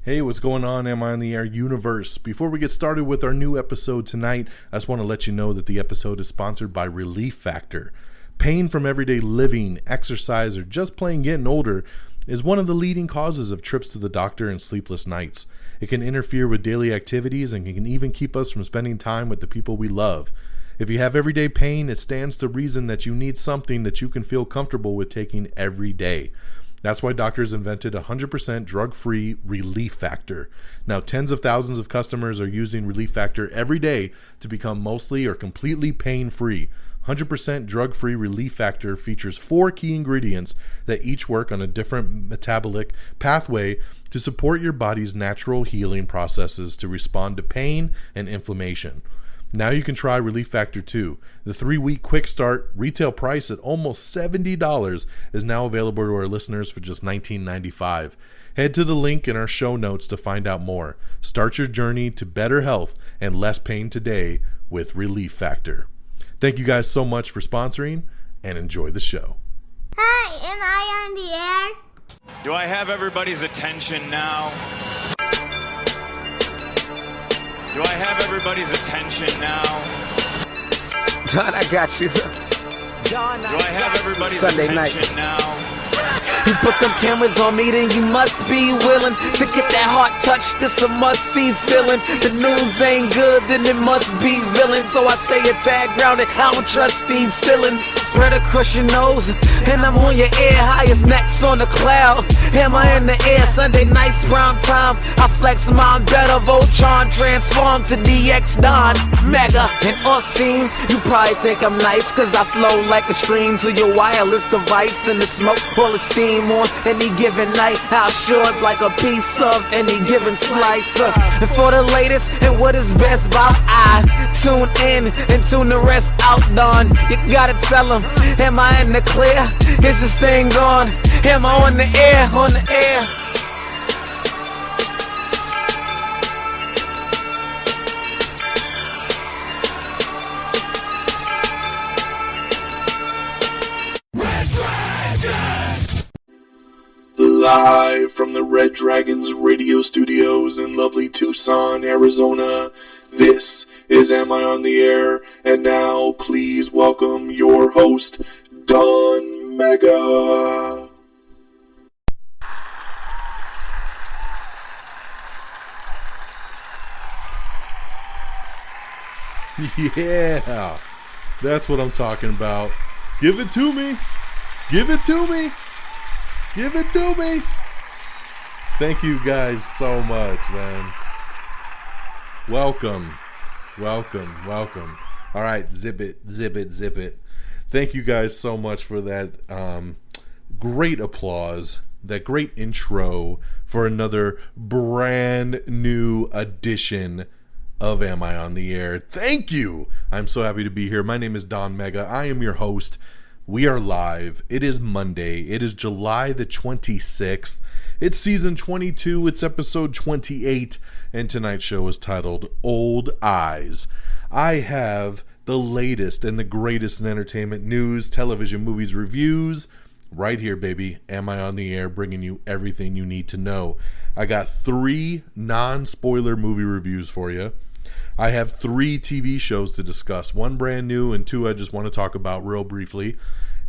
Hey, what's going on, Am I on the Air universe? Before we get started with our new episode tonight, I just want to let you know that the episode is sponsored by Relief Factor. Pain from everyday living, exercise, or just plain getting older is one of the leading causes of trips to the doctor and sleepless nights. It can interfere with daily activities and can even keep us from spending time with the people we love. If you have everyday pain, it stands to reason that you need something that you can feel comfortable with taking every day. That's why doctors invented 100% drug-free Relief Factor. Now, tens of thousands of customers are using Relief Factor every day to become mostly or completely pain-free. 100% drug-free Relief Factor features 4 key ingredients that each work on a different metabolic pathway to support your body's natural healing processes to respond to pain and inflammation. Now you can try Relief Factor 2. The 3-week quick start retail price at almost $70 is now available to our listeners for just $19.95. Head to the link in our show notes to find out more. Start your journey to better health and less pain today with Relief Factor. Thank you guys so much for sponsoring and enjoy the show. Hi, am I on the air? Do I have everybody's attention now? Do I have everybody's attention now? Don, I got you. Do I have everybody's Sunday attention night. now? You put them cameras on me, then you must be willing to get that heart touch. This a must-see feeling. The news ain't good, then it must be villain. So I say a tag grounded, I don't trust these ceilings. Spread across your nose, and I'm on your ear, highest necks on the cloud. Am I in the air? Sunday nights, prime time. I flex my better, Voltron transform to DX Don Mega and Orsine. You probably think I'm nice, cause I flow like a stream to your wireless device, and the smoke all the steam on any given night. I'll short like a piece of any given slice. And for the latest and what is best about, I tune in and tune the rest out. Don, you gotta tell them, am I in the clear? Is this thing on? Am I on the air? On the air? Live from the Red Dragons radio studios in lovely Tucson, Arizona, this is Am I on the Air? And now, please welcome your host, Don Mega. Yeah, that's what I'm talking about. Give it to me. Give it to me. Give it to me. Thank you guys so much, man. Welcome. All right, zip it. Thank you guys so much for that great applause, that great intro for another brand new edition of Am I on the Air? Thank you. I'm so happy to be here. My name is Don Mega. I am your host. We are live. It is Monday. It is July the 26th. It's season 22. It's episode 28. And tonight's show is titled Old Eyes. I have the latest and the greatest in entertainment news, television, movies, reviews. Right here, baby. Am I on the Air? Bringing you everything you need to know. I got 3 non-spoiler movie reviews for you. I have 3 TV shows to discuss. 1 brand new and 2 I just want to talk about real briefly.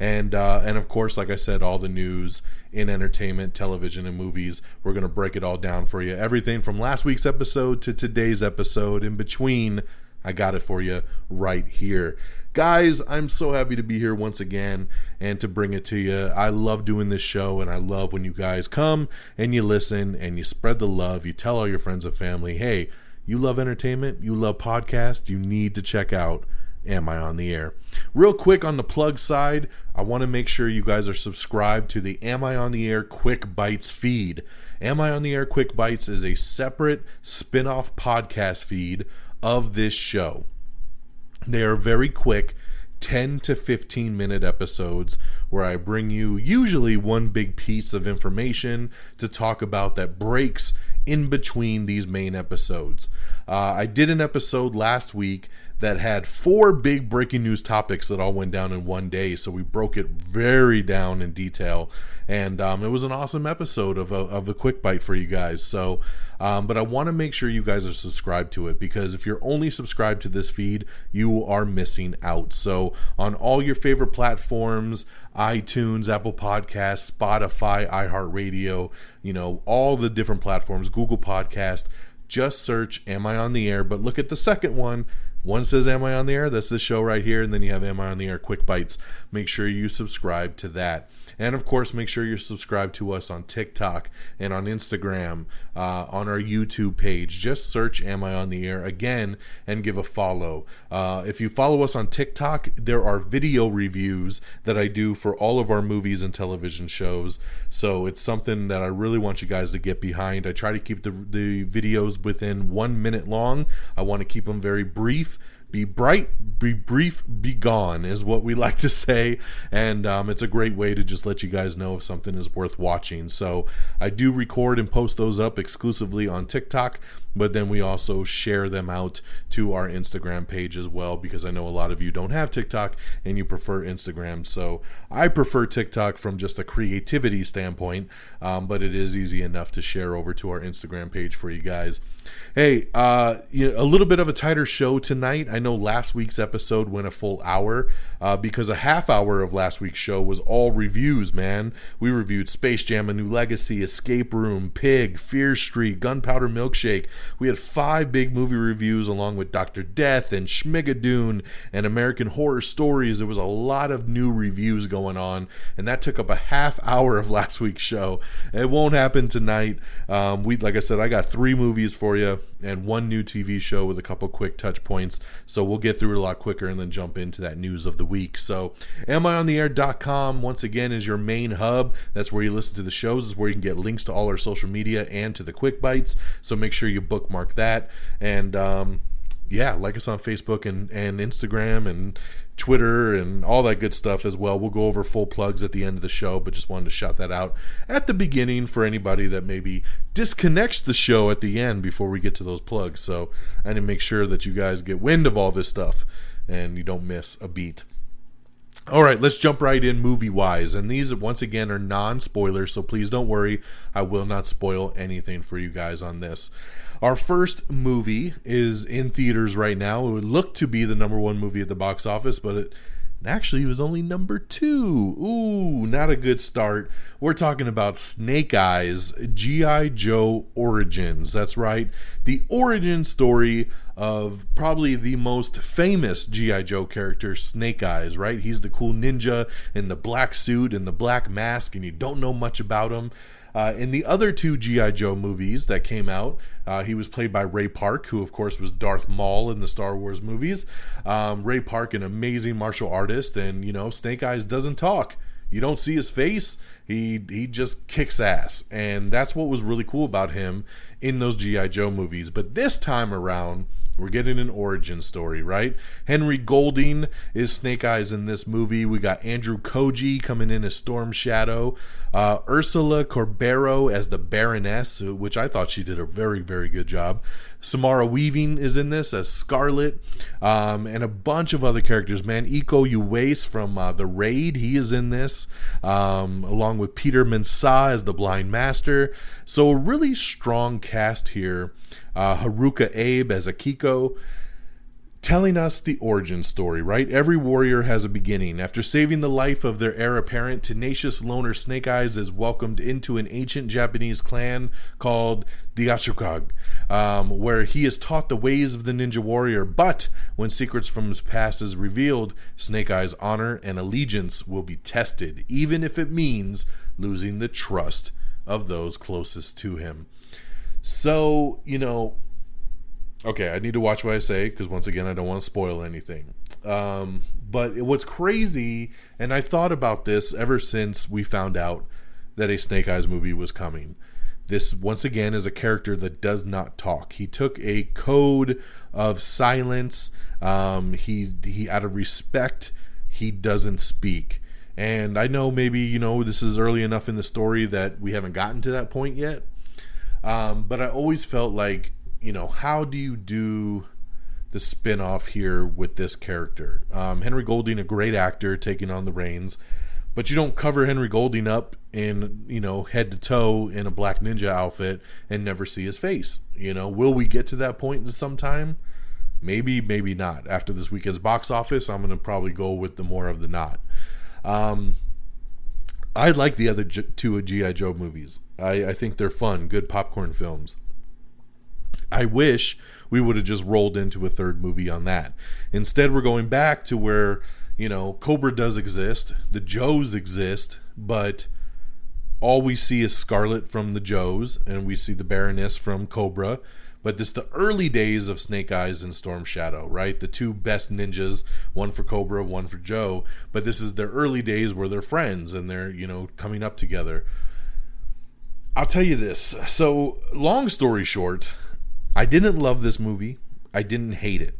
And of course, like I said, all the news in entertainment, television, and movies. We're going to break it all down for you. Everything from last week's episode to today's episode. In between, I got it for you right here. Guys, I'm so happy to be here once again and to bring it to you. I love doing this show, and I love when you guys come and you listen and you spread the love. You tell all your friends and family, hey, you love entertainment, you love podcasts, you need to check out Am I on the Air? Real quick on the plug side, I want to make sure you guys are subscribed to the Am I on the Air Quick Bites feed. Am I on the Air Quick Bites is a separate spin-off podcast feed of this show. They are very quick, 10 to 15 minute episodes where I bring you usually one big piece of information to talk about that breaks in between these main episodes. I did an episode last week that had 4 big breaking news topics that all went down in one day. So we broke it very down in detail, and it was an awesome episode of a quick bite for you guys. So, but I want to make sure you guys are subscribed to it, because if you're only subscribed to this feed, you are missing out. So on all your favorite platforms, iTunes, Apple Podcasts, Spotify, iHeartRadio, all the different platforms, Google Podcast, just search Am I on the Air? But look at the second one. One says Am I on the Air? That's the show right here. And then you have Am I on the Air Quick Bites. Make sure you subscribe to that. And of course, make sure you're subscribed to us on TikTok and on Instagram, on our YouTube page. Just search Am I on the Air again and give a follow. If you follow us on TikTok, there are video reviews that I do for all of our movies and television shows. So it's something that I really want you guys to get behind. I try to keep the videos within 1 minute long. I want to keep them very brief. Be bright, be brief, be gone is what we like to say, and it's a great way to just let you guys know if something is worth watching. So I do record and post those up exclusively on TikTok, but then we also share them out to our Instagram page as well, because I know a lot of you don't have TikTok and you prefer Instagram. So I prefer TikTok from just a creativity standpoint, but it is easy enough to share over to our Instagram page for you guys. Hey, a little bit of a tighter show tonight. I know last week's episode went a full hour because a half hour of last week's show was all reviews, man. We reviewed Space Jam: A New Legacy, Escape Room, Pig, Fear Street, Gunpowder Milkshake. We had 5 big movie reviews along with Dr. Death and Schmigadoon and American Horror Stories. There was a lot of new reviews going on, and that took up a half hour of last week's show. It won't happen tonight. Like I said, I got 3 movies for you and 1 new TV show with a couple quick touch points. So we'll get through it a lot quicker and then jump into that news of the week. So amiontheair.com, once again, is your main hub. That's where you listen to the shows. Is where you can get links to all our social media and to the quick bites. So make sure you bookmark that. And like us on Facebook and Instagram and Twitter and all that good stuff as well. We'll go over full plugs at the end of the show, but just wanted to shout that out at the beginning for anybody that maybe disconnects the show at the end before we get to those plugs. So I need to make sure that you guys get wind of all this stuff and you don't miss a beat. All right, let's jump right in movie-wise. And these, once again, are non-spoilers, so please don't worry. I will not spoil anything for you guys on this. Our first movie is in theaters right now. It would look to be the number 1 movie at the box office, but it actually was only number 2. Ooh, not a good start. We're talking about Snake Eyes, G.I. Joe Origins. That's right, the origin story of probably the most famous G.I. Joe character, Snake Eyes, right? He's the cool ninja in the black suit and the black mask, and you don't know much about him. In the other 2 G.I. Joe movies that came out, he was played by Ray Park, who of course was Darth Maul in the Star Wars movies. Ray Park, an amazing martial artist, and Snake Eyes doesn't talk. You don't see his face. He just kicks ass, and that's what was really cool about him in those G.I. Joe movies. But this time around, we're getting an origin story, right? Henry Golding is Snake Eyes in this movie. We got Andrew Koji coming in as Storm Shadow. Ursula Corbero as the Baroness, which I thought she did a very, very good job. Samara Weaving is in this as Scarlet, and a bunch of other characters, man. Iko Uwais from The Raid, he is in this, along with Peter Mensah as the Blind Master. So a really strong cast here. Haruka Abe as Akiko, telling us the origin story, right? Every warrior has a beginning. After saving the life of their heir apparent, tenacious loner Snake Eyes is welcomed into an ancient Japanese clan called the Ashukag, where he is taught the ways of the ninja warrior. But when secrets from his past is revealed, Snake Eyes' honor and allegiance will be tested, even if it means losing the trust of those closest to him. So, okay, I need to watch what I say, because once again, I don't want to spoil anything. But what's crazy, and I thought about this ever since we found out that a Snake Eyes movie was coming. This, once again, is a character that does not talk. He took a code of silence. He out of respect, he doesn't speak. And I know maybe, this is early enough in the story that we haven't gotten to that point yet. But I always felt like, how do you do the spin-off here with this character. Henry Golding, a great actor, taking on the reins, but you don't cover Henry Golding up in, head to toe in a black ninja outfit and never see his face. Will we get to that point in some time? Maybe, maybe not. After this weekend's box office, I'm going to probably go with the more of the not. I like the other two G.I. Joe movies. I think they're fun, good popcorn films. I wish we would have just rolled into a third movie on that. Instead, we're going back to where, Cobra does exist, the Joes exist, but all we see is Scarlet from the Joes, and we see the Baroness from Cobra. But this is the early days of Snake Eyes and Storm Shadow, right? The two best ninjas, one for Cobra, one for Joe. But this is their early days where they're friends and they're, coming up together. I'll tell you this. So, long story short, I didn't love this movie. I didn't hate it.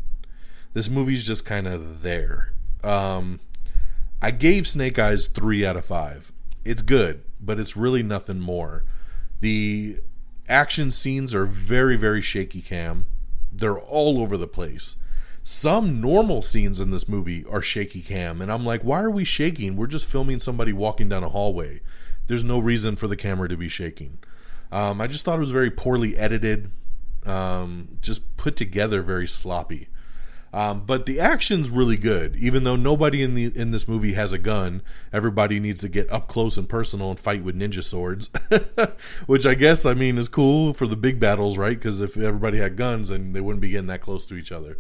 This movie's just kind of there. I gave Snake Eyes 3 out of 5. It's good, but it's really nothing more. The action scenes are very, very shaky cam. They're all over the place. Some normal scenes in this movie are shaky cam, and I'm like, why are we shaking? We're just filming somebody walking down a hallway. There's no reason for the camera to be shaking. I just thought it was very poorly edited, just put together very sloppy. But the action's really good. Even though nobody in this movie has a gun, everybody needs to get up close and personal and fight with ninja swords, which I guess is cool for the big battles, right? Because if everybody had guns, then they wouldn't be getting that close to each other.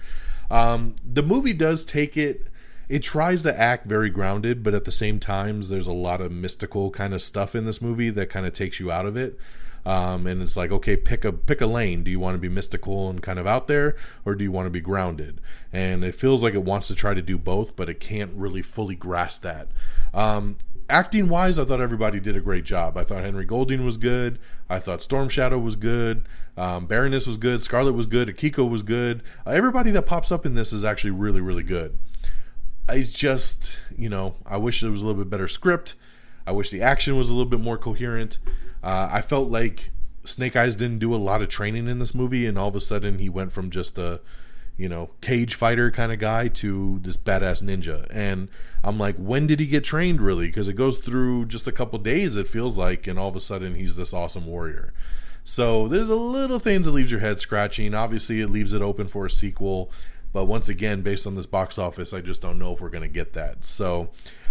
The movie does take it. It tries to act very grounded, but at the same time, there's a lot of mystical kind of stuff in this movie that kind of takes you out of it. And it's like, okay, pick a lane. Do you want to be mystical and kind of out there, or do you want to be grounded? And it feels like it wants to try to do both, but it can't really fully grasp that. Acting wise, I thought everybody did a great job. I thought Henry Golding was good. I thought Storm Shadow was good. Baroness was good. Scarlet was good. Akiko was good. Everybody that pops up in this is actually really, really good. It's just, I wish there was a little bit better script. I wish the action was a little bit more coherent. I felt like Snake Eyes didn't do a lot of training in this movie, and all of a sudden he went from just a, cage fighter kind of guy to this badass ninja. And I'm like, when did he get trained really? Because it goes through just a couple days, it feels like, and all of a sudden he's this awesome warrior. So there's a little things that leaves your head scratching. Obviously it leaves it open for a sequel, but once again, based on this box office, I just don't know if we're going to get that. So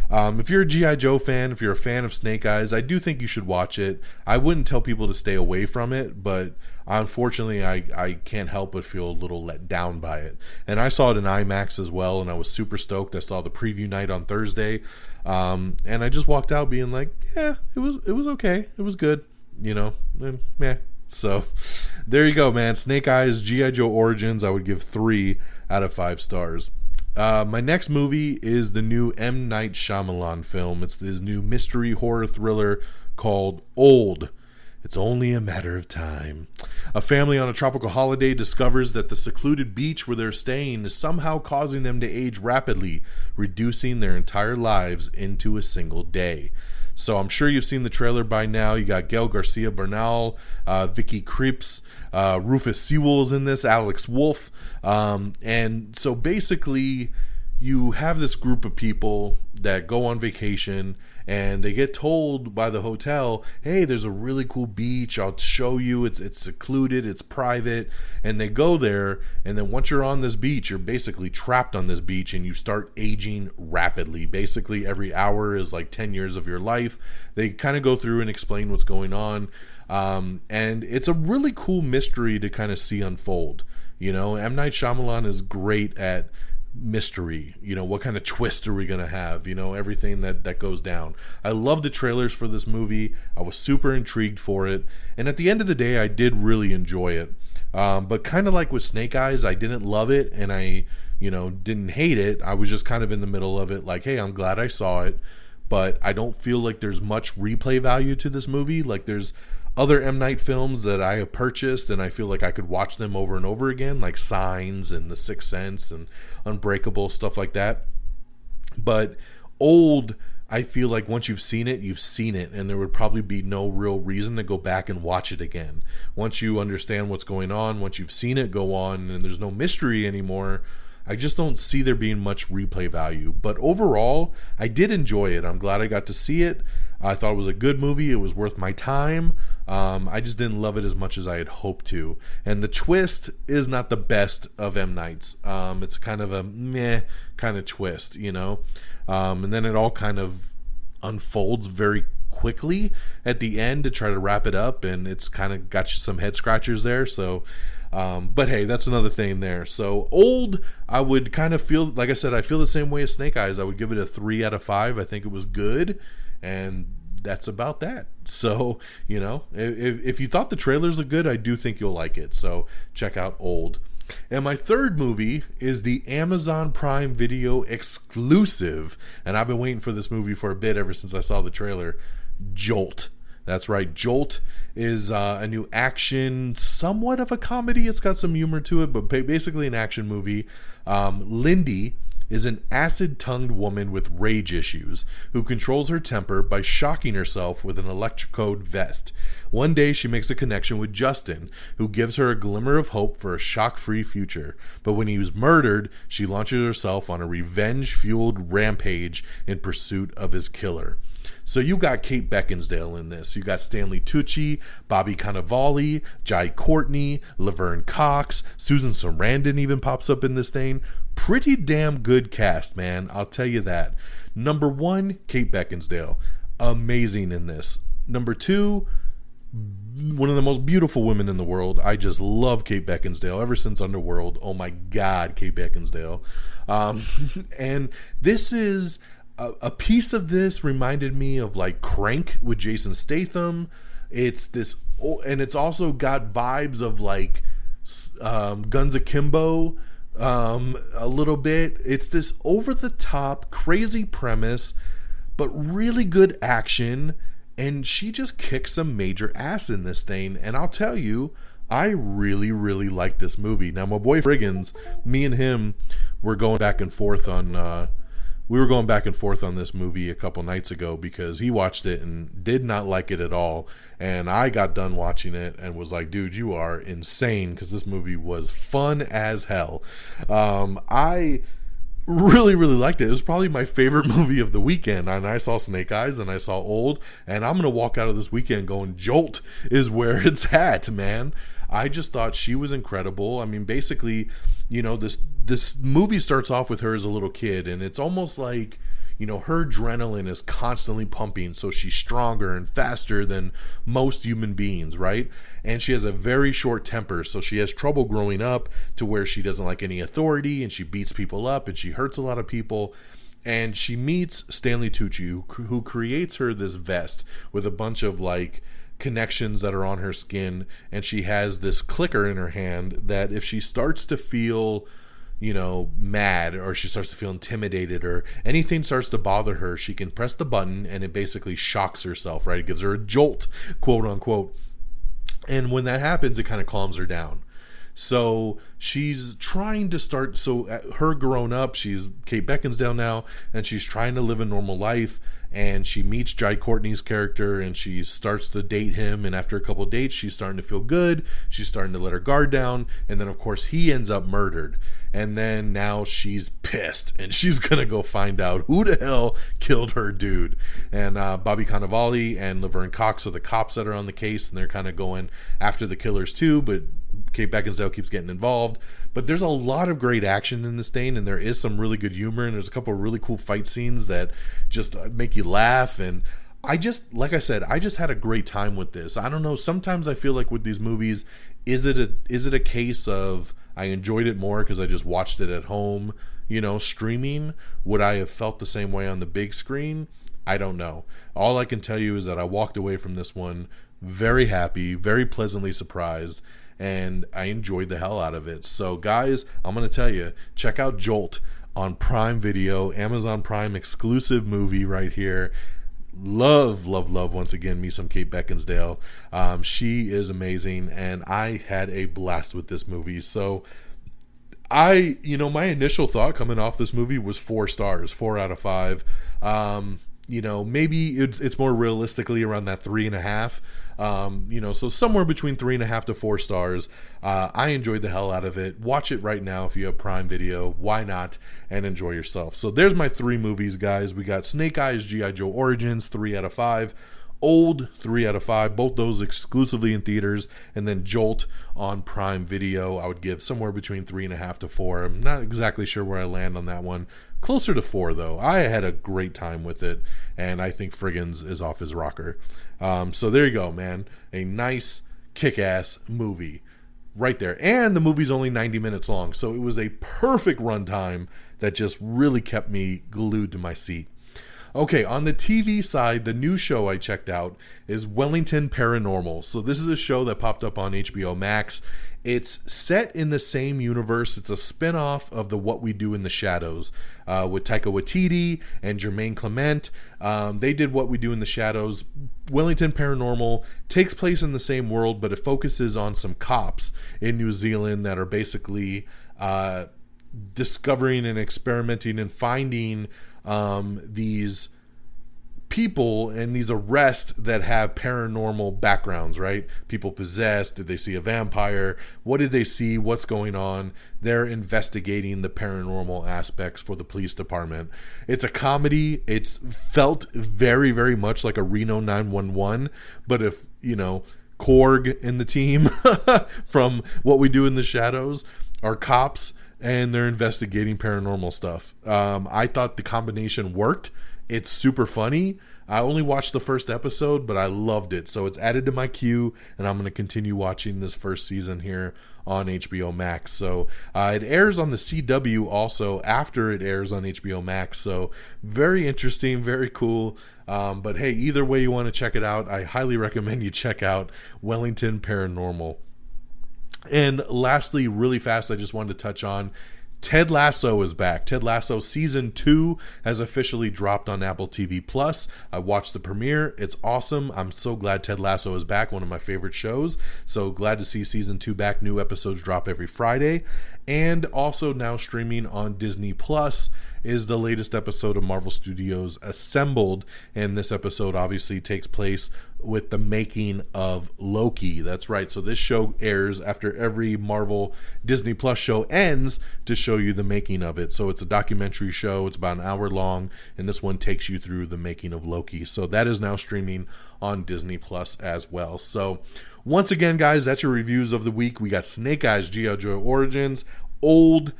if you're a G.I. Joe fan, if you're a fan of Snake Eyes, I do think you should watch it. I wouldn't tell people to stay away from it, but unfortunately, I can't help but feel a little let down by it. And I saw it in IMAX as well, and I was super stoked. I saw the preview night on Thursday, and I just walked out being like, yeah, it was okay. It was good, meh. So there you go, man. Snake Eyes, G.I. Joe Origins, I would give 3 out of 5 stars. My next movie is the new M. Night Shyamalan film. It's this new mystery horror thriller called Old. It's only a matter of time. A family on a tropical holiday discovers that the secluded beach where they're staying is somehow causing them to age rapidly, reducing their entire lives into a single day. So I'm sure you've seen the trailer by now. You got Gael Garcia Bernal, Vicky Krieps, Rufus Sewell's in this, Alex Wolff. And so basically you have this group of people that go on vacation and they get told by the hotel, hey, there's a really cool beach. I'll show you. It's secluded. It's private. And they go there. And then once you're on this beach, you're basically trapped on this beach and you start aging rapidly. Basically, every hour is like 10 years of your life. They kind of go through and explain what's going on. And it's a really cool mystery to kind of see unfold. M. Night Shyamalan is great at mystery. What kind of twist are we going to have? Everything that goes down. I love the trailers for this movie. I was super intrigued for it. And at the end of the day, I did really enjoy it. But kind of like with Snake Eyes, I didn't love it and I, didn't hate it. I was just kind of in the middle of it like, hey, I'm glad I saw it. But I don't feel like there's much replay value to this movie. Like there's other M. Night films that I have purchased and I feel like I could watch them over and over again, like Signs and The Sixth Sense and Unbreakable, stuff like that. But Old I feel like once you've seen it, and there would probably be no real reason to go back and watch it again. Once you understand what's going on, once you've seen it go on, and there's no mystery anymore, I just don't see there being much replay value. But overall, I did enjoy it. I'm glad I got to see it. I thought it was a good movie. It was worth my time. I just didn't love it as much as I had hoped to. And the twist is not the best of M. Night's. It's kind of a meh kind of twist, you know? And then it all kind of unfolds very quickly at the end to try to wrap it up, and it's kind of got you some head scratchers there. So but hey, that's another thing there. So Old, I would kind of feel, like I said, I feel the same way as Snake Eyes. I would give it a 3 out of 5. I think it was good, and that's about that. So, you know, if you thought the trailers looked good, I do think you'll like it. So check out Old. And my third movie is the Amazon Prime Video exclusive, and I've been waiting for this movie for a bit ever since I saw the trailer, Jolt. That's right, Jolt is a new action, somewhat of a comedy. It's got some humor to it, but basically an action movie. Lindy is an acid-tongued woman with rage issues who controls her temper by shocking herself with an electrocode vest. One day she makes a connection with Justin, who gives her a glimmer of hope for a shock-free future. But when he was murdered, she launches herself on a revenge-fueled rampage in pursuit of his killer. So you got Kate Beckinsale in this. You got Stanley Tucci, Bobby Cannavale, Jai Courtney, Laverne Cox, Susan Sarandon even pops up in this thing. Pretty damn good cast, man. I'll tell you that. Number 1, Kate Beckinsale. Amazing in this. Number 2, one of the most beautiful women in the world. I just love Kate Beckinsale ever since Underworld. Oh my God, Kate Beckinsale. And this is... A piece of this reminded me of like Crank with Jason Statham. It's this, and it's also got vibes of like Guns Akimbo a little bit. It's this over the top, crazy premise, but really good action. And she just kicks some major ass in this thing. And I'll tell you, I really, really like this movie. Now, my boy Friggins, me and him were going back and forth on. We were going back and forth on this movie a couple nights ago because he watched it and did not like it at all. And I got done watching it and was like, dude, you are insane, because this movie was fun as hell. I really, really liked it. It was probably my favorite movie of the weekend. And I saw Snake Eyes and I saw Old. And I'm going to walk out of this weekend going, Jolt is where it's at, man. I just thought she was incredible. I mean, basically, you know, this movie starts off with her as a little kid, and it's almost like, you know, her adrenaline is constantly pumping, so she's stronger and faster than most human beings, right? And she has a very short temper, so she has trouble growing up to where she doesn't like any authority, and she beats people up, and she hurts a lot of people. And she meets Stanley Tucci, who creates her this vest with a bunch of like connections that are on her skin, and she has this clicker in her hand that if she starts to feel, you know, mad, or she starts to feel intimidated, or anything starts to bother her, she can press the button and it basically shocks herself, right? It gives her a jolt, quote unquote. And when that happens, it kind of calms her down. So she's trying to start, so her grown up, she's Kate Beckinsale now, and she's trying to live a normal life, and she meets Jai Courtney's character, and she starts to date him, and after a couple of dates, she's starting to feel good, she's starting to let her guard down, and then of course he ends up murdered, and then now she's pissed, and she's gonna go find out who the hell killed her dude. And Bobby Cannavale and Laverne Cox are the cops that are on the case, and they're kind of going after the killers too, but Kate Beckinsale keeps getting involved. But there's a lot of great action in this thing, and there is some really good humor, and there's a couple of really cool fight scenes that just make you laugh. And I just, like I said, I just had a great time with this. I don't know, sometimes I feel like with these movies, is it a case of I enjoyed it more because I just watched it at home, you know, streaming? Would I have felt the same way on the big screen? I don't know. All I can tell you is that I walked away from this one very happy, very pleasantly surprised, and I enjoyed the hell out of it. So guys, I'm going to tell you, check out Jolt on Prime Video, Amazon Prime exclusive movie right here. Love once again me some Kate Beckinsale. She is amazing, and I had a blast with this movie. So my initial thought coming off this movie was 4 stars, 4 out of 5. maybe it's more realistically around that 3.5. So somewhere between 3.5 to 4 stars. I enjoyed the hell out of it. Watch it right now if you have Prime Video. Why not? And enjoy yourself. So there's my 3 movies, guys. We got Snake Eyes, G.I. Joe Origins, 3 out of 5. Old, 3 out of 5. Both those exclusively in theaters. And then Jolt on Prime Video, I would give somewhere between 3.5 to 4. I'm not exactly sure where I land on that one. Closer to 4, though. I had a great time with it, and I think Friggins is off his rocker. So there you go, man. A nice, kick-ass movie right there. And the movie's only 90 minutes long, so it was a perfect runtime that just really kept me glued to my seat. Okay, on the TV side, the new show I checked out is Wellington Paranormal. So this is a show that popped up on HBO Max. It's set in the same universe. It's a spin-off of the What We Do in the Shadows with Taika Waititi and Jermaine Clement. They did What We Do in the Shadows. Wellington Paranormal takes place in the same world, but it focuses on some cops in New Zealand that are basically discovering and experimenting and finding these people and these arrests that have paranormal backgrounds, right? People possessed. Did they see a vampire? What did they see? What's going on? They're investigating the paranormal aspects for the police department. It's a comedy. It's felt very, very much like a Reno 911, but if, Korg and the team from What We Do in the Shadows are cops and they're investigating paranormal stuff. I thought the combination worked. It's super funny. I only watched the first episode, but I loved it. So it's added to my queue, and I'm going to continue watching this first season here on HBO Max. So it airs on the CW also after it airs on HBO Max. So very interesting, very cool. But hey, either way you want to check it out, I highly recommend you check out Wellington Paranormal. And lastly, really fast, I just wanted to touch on Ted Lasso is back. Ted Lasso Season 2 has officially dropped on Apple TV+. I watched the premiere. It's awesome. I'm so glad Ted Lasso is back, one of my favorite shows. So glad to see Season 2 back. New episodes drop every Friday. And also now streaming on Disney Plus is the latest episode of Marvel Studios Assembled. And this episode obviously takes place with the making of Loki. That's right. So this show airs after every Marvel Disney Plus show ends to show you the making of it. So it's a documentary show. It's about an hour long. And this one takes you through the making of Loki. So that is now streaming on Disney Plus as well. So once again, guys, that's your reviews of the week. We got Snake Eyes, G.I. Joe Origins, Old,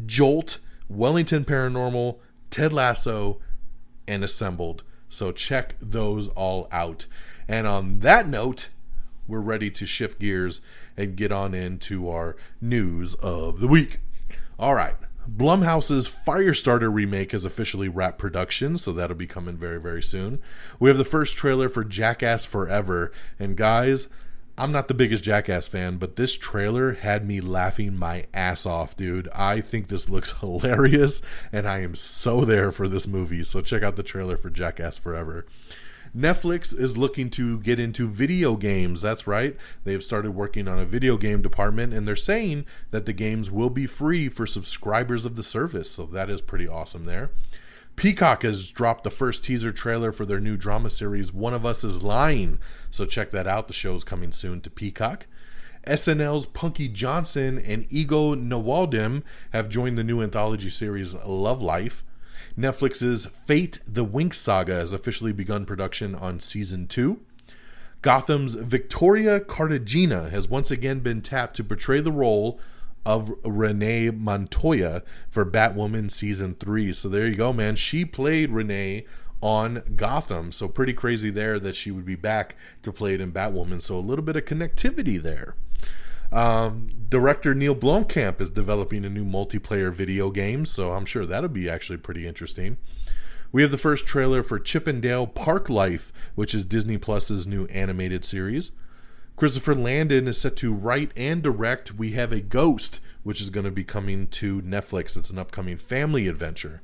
Jolt, Wellington Paranormal, Ted Lasso, and Assembled. So check those all out. And on that note, we're ready to shift gears and get on into our news of the week. All right. Blumhouse's Firestarter remake has officially wrapped production, so that'll be coming very, very soon. We have the first trailer for Jackass Forever. And guys, I'm not the biggest Jackass fan, but this trailer had me laughing my ass off, dude. I think this looks hilarious, and I am so there for this movie. So check out the trailer for Jackass Forever. Netflix is looking to get into video games. That's right. They've started working on a video game department, and they're saying that the games will be free for subscribers of the service. So that is pretty awesome there. Peacock has dropped the first teaser trailer for their new drama series, One of Us is Lying. So check that out. The show's coming soon to Peacock. SNL's Punky Johnson and Ego Nwaldim have joined the new anthology series Love Life. Netflix's Fate the Winx Saga has officially begun production on Season 2. Gotham's Victoria Cartagena has once again been tapped to portray the role of Renee Montoya for Batwoman Season 3. So there you go, man. She played Renee on Gotham. So pretty crazy there that she would be back to play it in Batwoman. So a little bit of connectivity there. Director Neil Blomkamp is developing a new multiplayer video game, so I'm sure that'll be actually pretty interesting. We have the first trailer for Chip 'n Dale Park Life, which is Disney Plus's new animated series. Christopher Landon is set to write and direct We Have a Ghost, which is going to be coming to Netflix. It's an upcoming family adventure.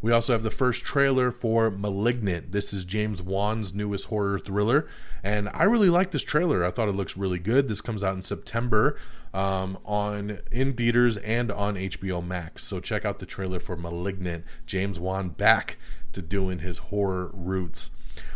We also have the first trailer for Malignant. This is James Wan's newest horror thriller, and I really like this trailer. I thought it looks really good. This comes out in September in theaters and on HBO Max. So check out the trailer for Malignant. James Wan back to doing his horror roots.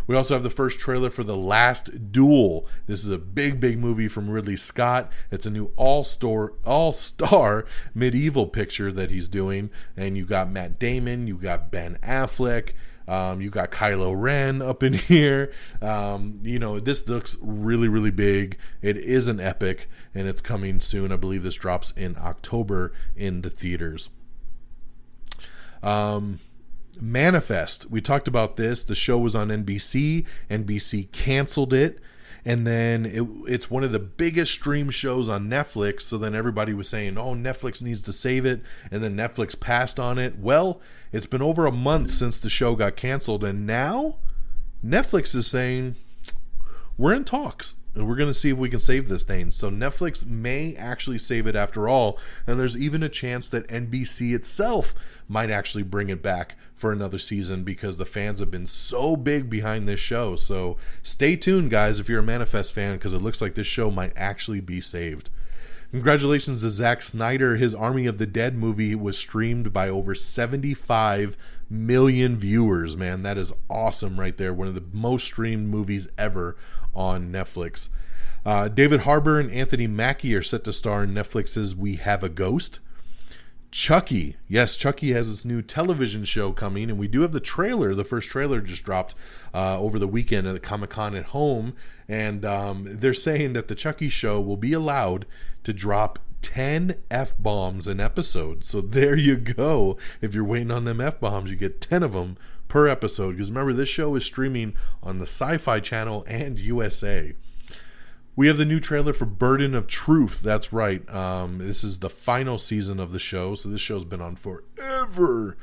We also have the first trailer for The Last Duel. This is a big, big movie from Ridley Scott. It's a new all-star medieval picture that he's doing. And you got Matt Damon, you got Ben Affleck, you got Kylo Ren up in here. This looks really, really big. It is an epic, and it's coming soon. I believe this drops in October in the theaters. Manifest. We talked about this. The show was on NBC. NBC canceled it. And then it's one of the biggest stream shows on Netflix. So then everybody was saying, oh, Netflix needs to save it. And then Netflix passed on it. Well, it's been over a month since the show got canceled. And now Netflix is saying, we're in talks. And we're going to see if we can save this thing. So Netflix may actually save it after all. And there's even a chance that NBC itself might actually bring it back for another season because the fans have been so big behind this show. So stay tuned, guys, if you're a Manifest fan, because it looks like this show might actually be saved. Congratulations to Zack Snyder. His Army of the Dead movie was streamed by over 75 million viewers, man. That is awesome right there. One of the most streamed movies ever on Netflix. David Harbour and Anthony Mackie are set to star in Netflix's We Have a Ghost. Chucky. Yes, Chucky has this new television show coming, and we do have the trailer. The first trailer just dropped over the weekend at Comic-Con at home, and they're saying that the Chucky show will be allowed to drop 10 F-bombs an episode. So there you go. If you're waiting on them F-bombs, you get 10 of them per episode. Because remember, this show is streaming on the Sci-Fi Channel and USA. We have the new trailer for Burden of Truth. That's right. This is the final season of the show. So this show's been on forever.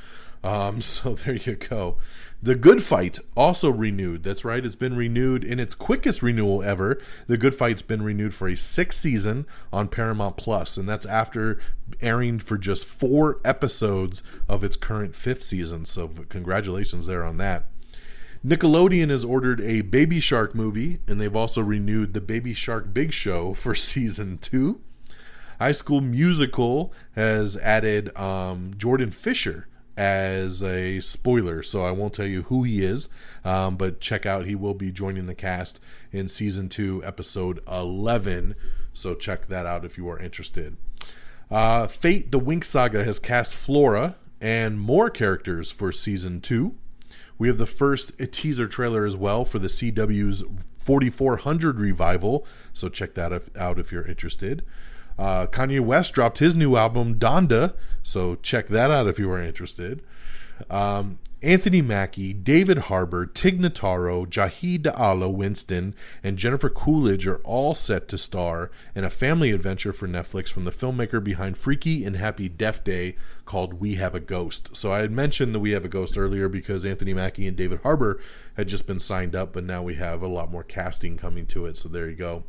So there you go. The Good Fight also renewed. That's right. It's been renewed in its quickest renewal ever. The Good Fight's been renewed for a 6th season on Paramount Plus, and that's after airing for just 4 episodes of its current 5th season. So congratulations there on that. Nickelodeon has ordered a Baby Shark movie, and they've also renewed the Baby Shark Big Show for season 2. High School Musical has added Jordan Fisher as a spoiler, so I won't tell you who he is, but check out, he will be joining the cast in season 2, episode 11, so check that out if you are interested. Fate the Winx Saga has cast Flora and more characters for season 2. We have the first teaser trailer as well for the CW's 4400 revival, so check that out if you're interested. Kanye West dropped his new album, Donda, so check that out if you are interested. Anthony Mackie, David Harbour, Tig Notaro, Jahid Da'ala Winston, and Jennifer Coolidge are all set to star in a family adventure for Netflix from the filmmaker behind Freaky and Happy Death Day called We Have a Ghost. So I had mentioned the We Have a Ghost earlier because Anthony Mackie and David Harbour had just been signed up, but now we have a lot more casting coming to it, so there you go.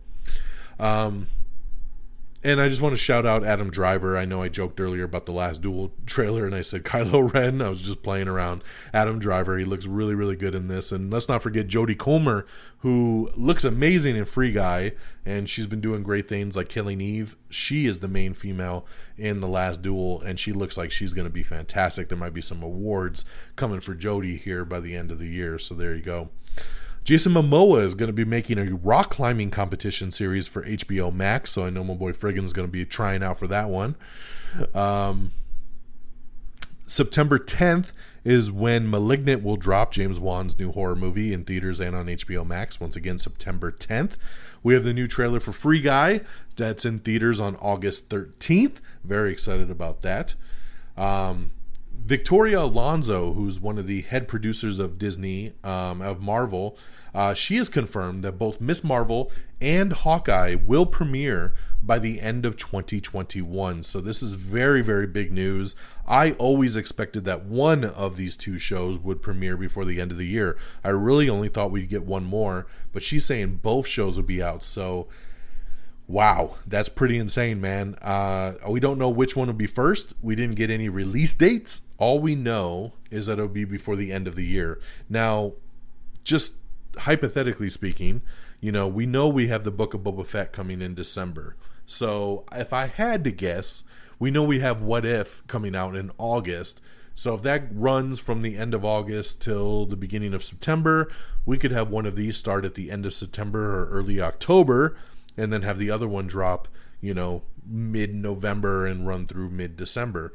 And I just want to shout out Adam Driver. I know I joked earlier about the Last Duel trailer and I said Kylo Ren. I was just playing around. Adam Driver, he looks really, really good in this. And let's not forget Jodie Comer, who looks amazing in Free Guy, and she's been doing great things like Killing Eve. She is the main female in The Last Duel, and she looks like she's going to be fantastic. There might be some awards coming for Jodie here by the end of the year, so there you go. Jason Momoa is going to be making a rock climbing competition series for HBO Max, so I know my boy Friggin' going to be trying out for that one. September 10th is when Malignant will drop, James Wan's new horror movie, in theaters and on HBO Max. Once again, September 10th. We have the new trailer for Free Guy that's in theaters on August 13th. Very excited about that. Victoria Alonso, who's one of the head producers of Disney, of Marvel, she has confirmed that both Miss Marvel and Hawkeye will premiere by the end of 2021. So this is very, very big news. I always expected that one of these two shows would premiere before the end of the year. I really only thought we'd get one more, but she's saying both shows will be out. So wow, that's pretty insane, man. We don't know which one will be first. We didn't get any release dates. All we know is that it'll be before the end of the year. Now, just hypothetically speaking, we know we have the Book of Boba Fett coming in December. So if I had to guess, we know we have What If coming out in August. So if that runs from the end of August till the beginning of September, we could have one of these start at the end of September or early October, and then have the other one drop, mid-November and run through mid-December.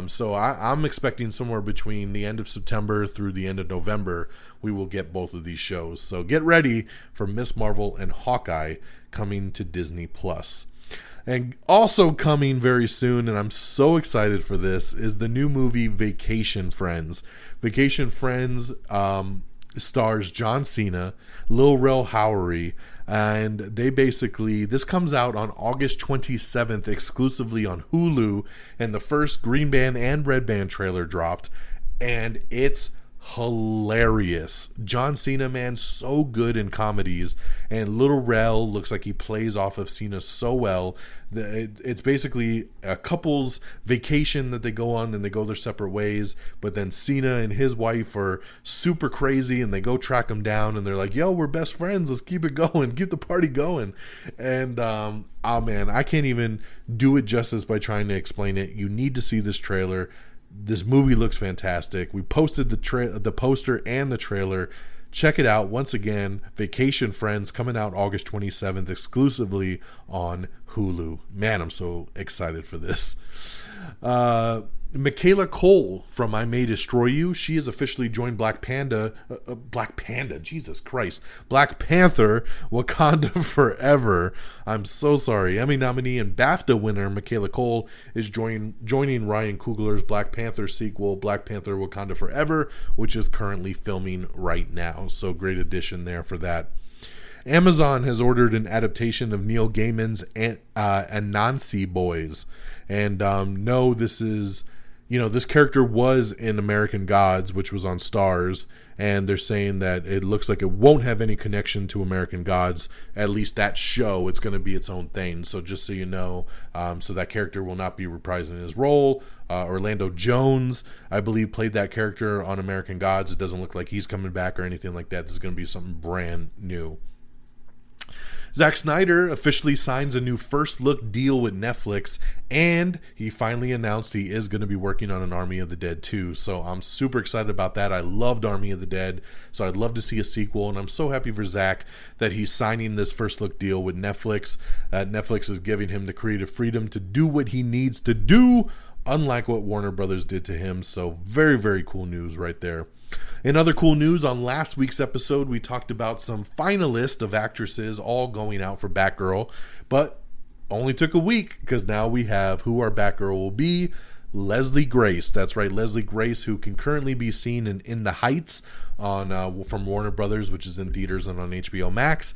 So I'm expecting somewhere between the end of September through the end of November, we will get both of these shows. So get ready for Miss Marvel and Hawkeye coming to Disney+. And also coming very soon, and I'm so excited for this, is the new movie Vacation Friends. Vacation Friends stars John Cena, Lil Rel Howery, and this comes out on August 27th exclusively on Hulu, and the first Green Band and Red Band trailer dropped, and it's hilarious. John Cena, man, so good in comedies, and Lil Rel looks like he plays off of Cena so well. It's basically a couple's vacation that they go on, and they go their separate ways, but then Cena and his wife are super crazy, and they go track him down, and they're like, yo, we're best friends, let's keep it going, keep the party going. And oh man, I can't even do it justice by trying to explain it. You need to see this trailer. This movie looks fantastic. We posted the poster and the trailer. Check it out. Once again, Vacation Friends coming out August 27th exclusively on Hulu. Man, I'm so excited for this. Michaela Cole from I May Destroy You. She has officially joined Black Panther, Wakanda Forever. I'm so sorry. Emmy nominee and BAFTA winner Michaela Cole is joining Ryan Coogler's Black Panther sequel, Black Panther Wakanda Forever, which is currently filming right now. So great addition there for that. Amazon has ordered an adaptation of Neil Gaiman's Anansi Boys. And no, this is... this character was in American Gods, which was on Stars, and they're saying that it looks like it won't have any connection to American Gods, at least that show. It's going to be its own thing. So just so you know, so that character will not be reprising his role. Orlando Jones, I believe, played that character on American Gods. It doesn't look like he's coming back or anything like that. This is going to be something brand new. Zack Snyder officially signs a new first look deal with Netflix, and he finally announced he is going to be working on an Army of the Dead 2. So I'm super excited about that. I loved Army of the Dead, so I'd love to see a sequel, and I'm so happy for Zack that he's signing this first look deal with Netflix. Netflix is giving him the creative freedom to do what he needs to do, unlike what Warner Brothers did to him. So very, very cool news right there. In other cool news, on last week's episode, we talked about some finalists of actresses all going out for Batgirl, but only took a week because now we have who our Batgirl will be. Leslie Grace. That's right, Leslie Grace, who can currently be seen in The Heights on from Warner Brothers, which is in theaters and on HBO Max.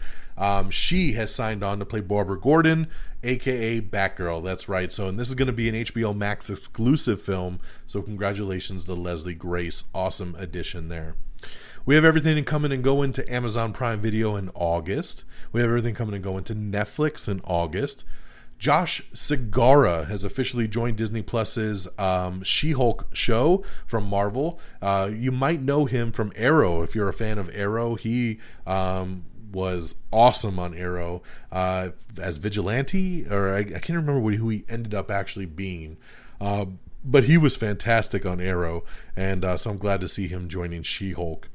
She has signed on to play Barbara Gordon, aka Batgirl. That's right. So, and this is going to be an HBO Max exclusive film. So, congratulations to Leslie Grace. Awesome addition there. We have everything coming and going to Amazon Prime Video in August. We have everything coming and going to Netflix in August. Josh Segarra has officially joined Disney Plus's She-Hulk show from Marvel. You might know him from Arrow. If you're a fan of Arrow, he was awesome on Arrow as Vigilante, or I can't remember who he ended up actually being. But he was fantastic on Arrow, and so I'm glad to see him joining She-Hulk.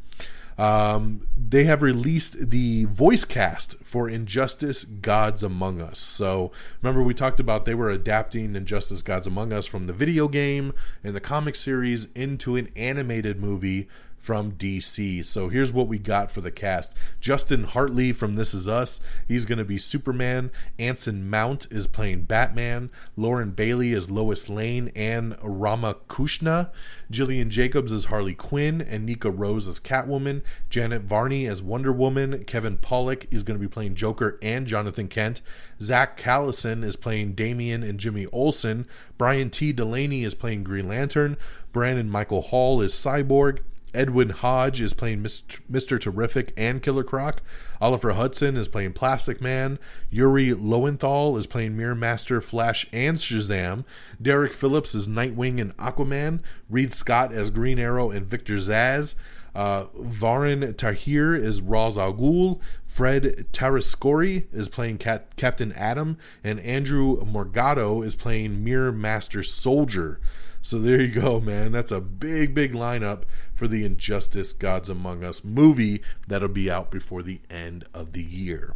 They have released the voice cast for Injustice Gods Among Us. So remember, we talked about they were adapting Injustice Gods Among Us from the video game and the comic series into an animated movie from DC. So here's what we got for the cast. Justin Hartley from This Is Us, he's going to be Superman. Anson Mount is playing Batman. Lauren Bailey is Lois Lane and Ramakrishna. Jillian Jacobs is Harley Quinn, and Nika Rose as Catwoman. Janet Varney as Wonder Woman. Kevin Pollak is going to be playing Joker and Jonathan Kent. Zach Callison is playing Damian and Jimmy Olsen. Brian T. Delaney is playing Green Lantern. Brandon Michael Hall is Cyborg. Edwin Hodge is playing Mr. Terrific and Killer Croc. Oliver Hudson is playing Plastic Man. Yuri Lowenthal is playing Mirror Master, Flash, and Shazam. Derek Phillips is Nightwing and Aquaman. Reed Scott as Green Arrow and Victor Zsasz. Varan Tahir is Ra's al Ghul. Fred Tarascori is playing Captain Adam. And Andrew Morgado is playing Mirror Master Soldier. So there you go, man. That's a big, big lineup for the Injustice Gods Among Us movie that'll be out before the end of the year.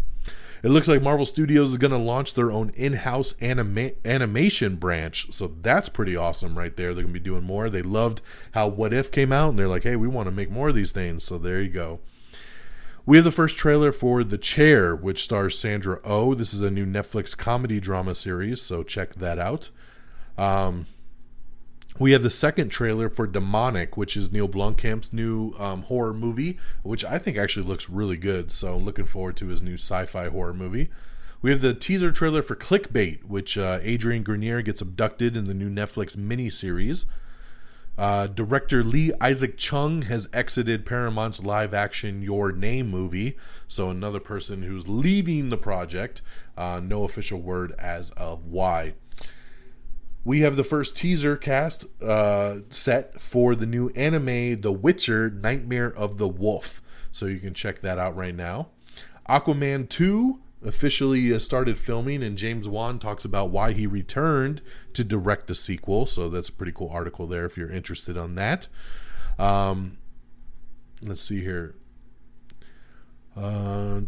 It looks like Marvel Studios is going to launch their own in-house animation branch. So that's pretty awesome right there. They're going to be doing more. They loved how What If came out, and they're like, hey, we want to make more of these things. So there you go. We have the first trailer for The Chair, which stars Sandra Oh. This is a new Netflix comedy drama series, so check that out. We have the second trailer for Demonic, which is Neil Blomkamp's new horror movie, which I think actually looks really good. So I'm looking forward to his new sci-fi horror movie. We have the teaser trailer for Clickbait, which Adrian Grenier gets abducted in the new Netflix miniseries. Director Lee Isaac Chung has exited Paramount's live-action Your Name movie. So another person who's leaving the project. No official word as of why. We have the first teaser cast set for the new anime The Witcher Nightmare of the Wolf. So you can check that out right now. Aquaman 2 officially started filming, and James Wan talks about why he returned to direct the sequel. So that's a pretty cool article there if you're interested on that. Let's see here. We have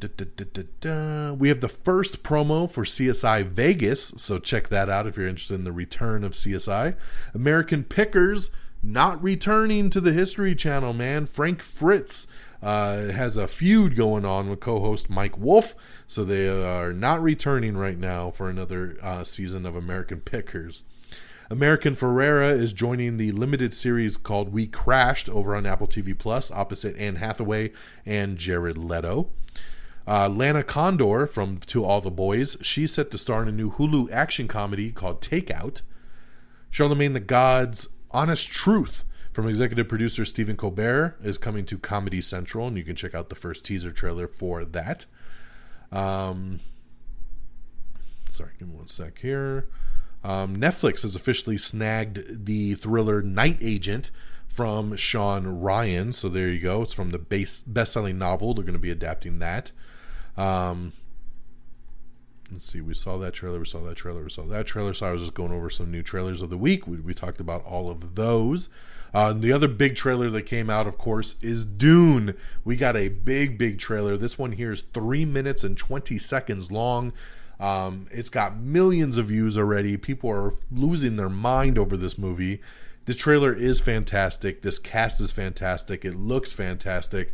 the first promo for CSI Vegas, so check that out if you're interested in the return of CSI. American Pickers not returning to the History Channel, man. Frank Fritz has a feud going on with co-host Mike Wolf, so they are not returning right now for another season of American Pickers. American Ferrera is joining the limited series called We Crashed over on Apple TV Plus, opposite Anne Hathaway and Jared Leto. Lana Condor from To All the Boys, she's set to star in a new Hulu action comedy called Takeout. Charlemagne the God's Honest Truth from executive producer Stephen Colbert is coming to Comedy Central, and you can check out the first teaser trailer for that. Sorry, give me one sec here. Netflix has officially snagged the thriller Night Agent from Sean Ryan. So there you go. It's from the best-selling novel. They're going to be adapting that. Let's see. We saw that trailer. So I was just going over some new trailers of the week. We talked about all of those. The other big trailer that came out, of course, is Dune. We got a big trailer. This one here is 3 minutes and 20 seconds long. It's got millions of views already. People are losing their mind over this movie. This trailer is fantastic. This cast is fantastic. It looks fantastic.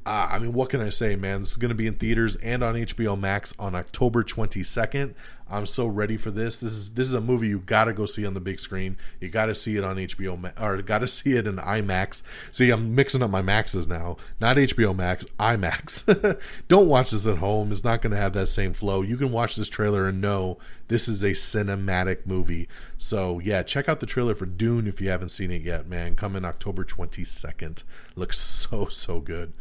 I mean, what can I say, man? This is going to be in theaters and on HBO Max on October 22nd. I'm so ready for this. This is a movie you got to go see on the big screen. You got to see it on HBO or got to see it in IMAX. See, I'm mixing up my Maxes now. Not HBO Max, IMAX. Don't watch this at home. It's not going to have that same flow. You can watch this trailer and know this is a cinematic movie. So, yeah, check out the trailer for Dune if you haven't seen it yet, man. Coming October 22nd. Looks so good.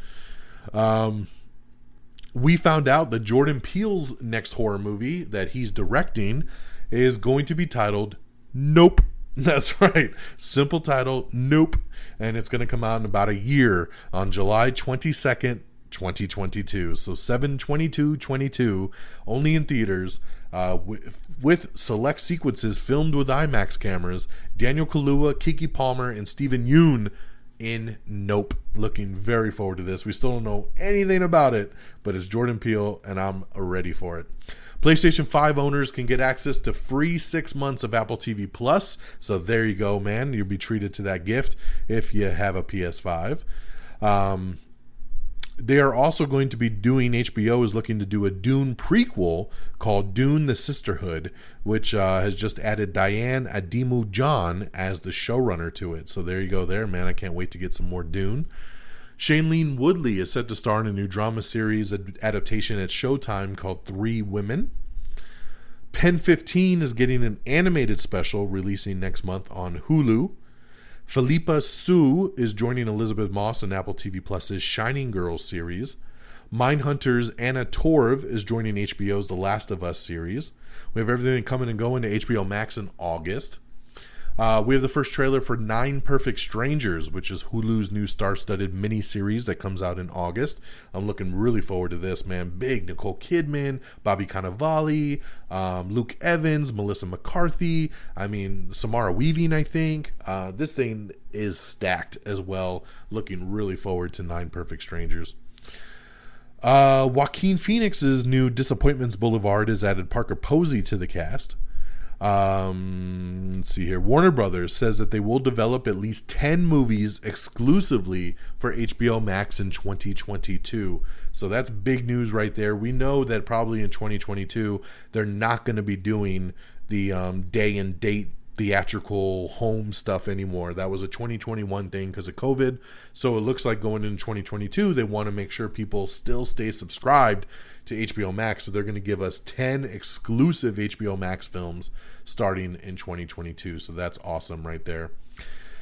We found out that Jordan Peele's next horror movie that he's directing is going to be titled Nope. That's right. Simple title, Nope. And it's going to come out in about a year on July 22nd, 2022. So 7/22/22, only in theaters, with select sequences filmed with IMAX cameras. Daniel Kaluuya, Kiki Palmer, and Stephen Yeun in Nope. Looking very forward to this. We still don't know anything about it, but it's Jordan Peele, and I'm ready for it. PlayStation 5 owners can get access to free 6 months of Apple TV Plus. So there you go, man. You'll be treated to that gift if you have a PS5. They are also going to be doing, HBO is looking to do a Dune prequel called Dune the Sisterhood, which has just added Diane Adimu John as the showrunner to it. So there you go there, man. I can't wait to get some more Dune. Shailene Woodley is set to star in a new drama series adaptation at Showtime called Three Women. Pen 15 is getting an animated special releasing next month on Hulu. Philippa Sue is joining Elizabeth Moss in Apple TV Plus's Shining Girls series. Mindhunter's Anna Torv is joining HBO's The Last of Us series. We have everything coming and going to HBO Max in August. We have the first trailer for 9 Perfect Strangers, which is Hulu's new star-studded miniseries that comes out in August. I'm looking really forward to this, man. Big Nicole Kidman, Bobby Cannavale, Luke Evans, Melissa McCarthy. I mean, Samara Weaving, I think. This thing is stacked as well. Looking really forward to 9 Perfect Strangers. Joaquin Phoenix's new Disappointments Boulevard has added Parker Posey to the cast. Let's see here. Warner Brothers says that they will develop at least 10 movies exclusively for HBO Max in 2022. So that's big news right there. We know that probably in 2022 they're not going to be doing the day and date theatrical home stuff anymore. That was a 2021 thing because of COVID. So it looks like going into 2022 they want to make sure people still stay subscribed to HBO Max. So they're going to give us 10 exclusive HBO Max films starting in 2022. So that's awesome right there.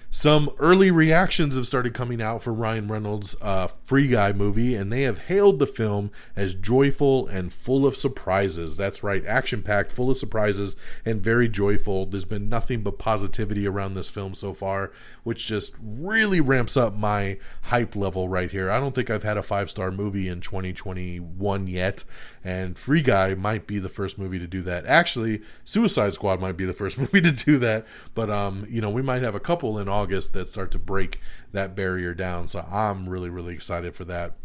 Some early reactions have started coming out for Ryan Reynolds' Free Guy movie, and they have hailed the film as joyful and full of surprises. That's right, action-packed, full of surprises, and very joyful. There's been nothing but positivity around this film so far, which just really ramps up my hype level right here. I don't think I've had a 5-star movie in 2021 yet, and Free Guy might be the first movie to do that. Actually, Suicide Squad might be the first movie to do that, but we might have a couple in August that start to break that barrier down. So I'm really, really excited for that.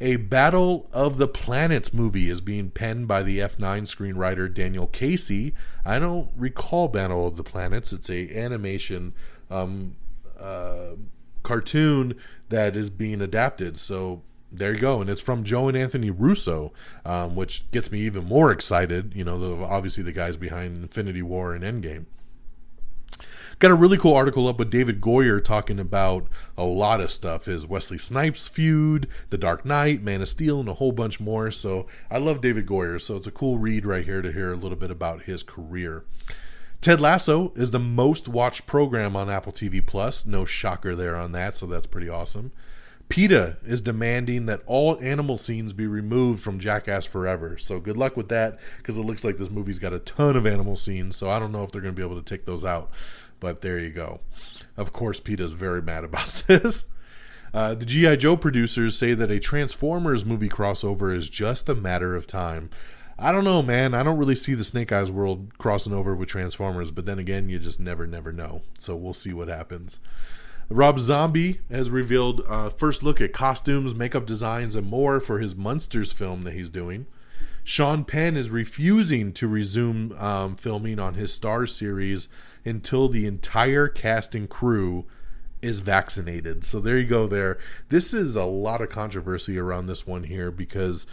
A Battle of the Planets movie is being penned by the F9 screenwriter Daniel Casey. I don't recall Battle of the Planets. It's a animation cartoon that is being adapted. So there you go. And it's from Joe and Anthony Russo, which gets me even more excited. Obviously the guys behind Infinity War and Endgame. Got a really cool article up with David Goyer talking about a lot of stuff. His Wesley Snipes feud, The Dark Knight, Man of Steel, and a whole bunch more. So I love David Goyer, so it's a cool read right here to hear a little bit about his career. Ted Lasso is the most watched program on Apple TV Plus. No shocker there on that, so that's pretty awesome. PETA is demanding that all animal scenes be removed from Jackass Forever. So good luck with that, because it looks like this movie's got a ton of animal scenes, so I don't know if they're going to be able to take those out. But there you go. Of course, PETA's very mad about this. The G.I. Joe producers say that a Transformers movie crossover is just a matter of time. I don't know, man. I don't really see the Snake Eyes world crossing over with Transformers, but then again, you just never know. So we'll see what happens. Rob Zombie has revealed first look at costumes, makeup designs, and more for his Munsters film that he's doing. Sean Penn is refusing to resume filming on his Star series until the entire cast and crew is vaccinated. So there you go there. This is a lot of controversy around this one here because,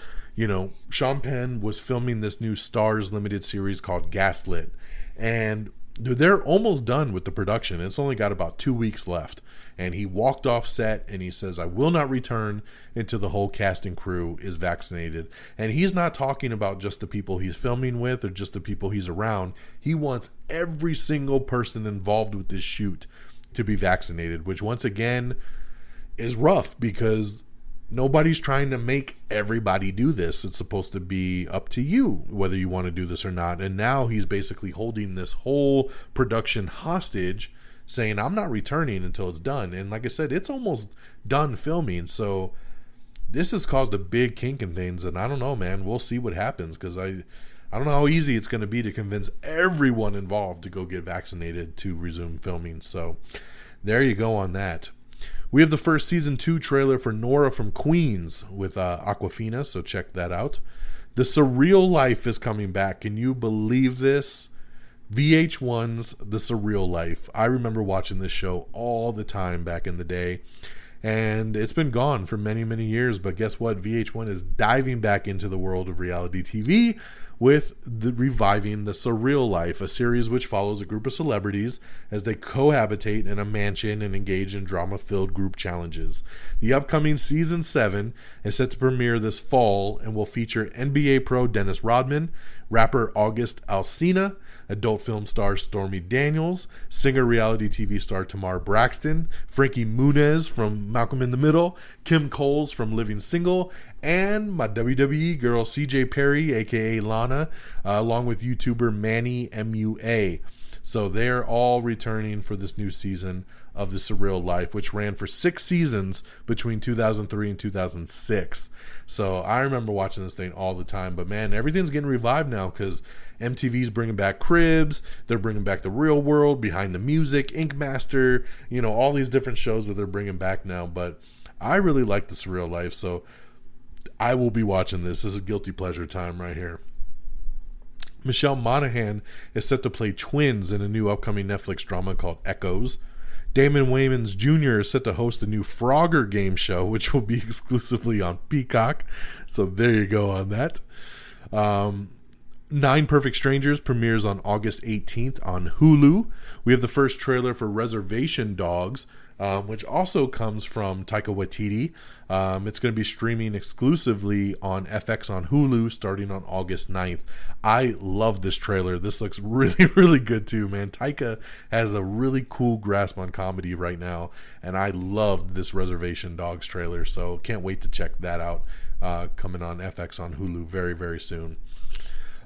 Sean Penn was filming this new Stars limited series called Gaslit. And they're almost done with the production. It's only got about 2 weeks left. And he walked off set and he says, I will not return until the whole cast and crew is vaccinated. And he's not talking about just the people he's filming with or just the people he's around. He wants every single person involved with this shoot to be vaccinated, which once again is rough because nobody's trying to make everybody do this. It's supposed to be up to you whether you want to do this or not. And now he's basically holding this whole production hostage, saying, I'm not returning until it's done. And like I said, it's almost done filming. So this has caused a big kink in things. And I don't know, man. We'll see what happens because I don't know how easy it's going to be to convince everyone involved to go get vaccinated to resume filming. So there you go on that. We have the first season 2 trailer for Nora from Queens with Awkwafina. So check that out. The Surreal Life is coming back. Can you believe this? VH1's The Surreal Life. I remember watching this show all the time back in the day, and it's been gone for many, many years, but guess what? VH1 is diving back into the world of reality TV with reviving The Surreal Life, a series which follows a group of celebrities as they cohabitate in a mansion and engage in drama-filled group challenges. The upcoming Season 7 is set to premiere this fall and will feature NBA pro Dennis Rodman, rapper August Alsina, adult film star Stormy Daniels, singer reality TV star Tamar Braxton, Frankie Muniz from Malcolm in the Middle, Kim Coles from Living Single, and my WWE girl CJ Perry, aka Lana, along with YouTuber Manny MUA. So they're all returning for this new season of The Surreal Life, which ran for 6 seasons between 2003 and 2006. So I remember watching this thing all the time. But man, everything's getting revived now because MTV's bringing back Cribs. They're bringing back The Real World, Behind the Music, Ink Master, all these different shows that they're bringing back now. But I really like The Surreal Life, so I will be watching this. This is a guilty pleasure time right here. Michelle Monaghan is set to play twins in a new upcoming Netflix drama called Echoes. Damon Wayans Jr. is set to host a new Frogger game show, which will be exclusively on Peacock. So there you go on that. 9 Perfect Strangers premieres on August 18th on Hulu. We have the first trailer for Reservation Dogs, which also comes from Taika Waititi. It's going to be streaming exclusively on FX on Hulu starting on August 9th. I love this trailer. This looks really, really good too, man. Taika has a really cool grasp on comedy right now, and I loved this Reservation Dogs trailer, so can't wait to check that out, coming on FX on Hulu very, very soon.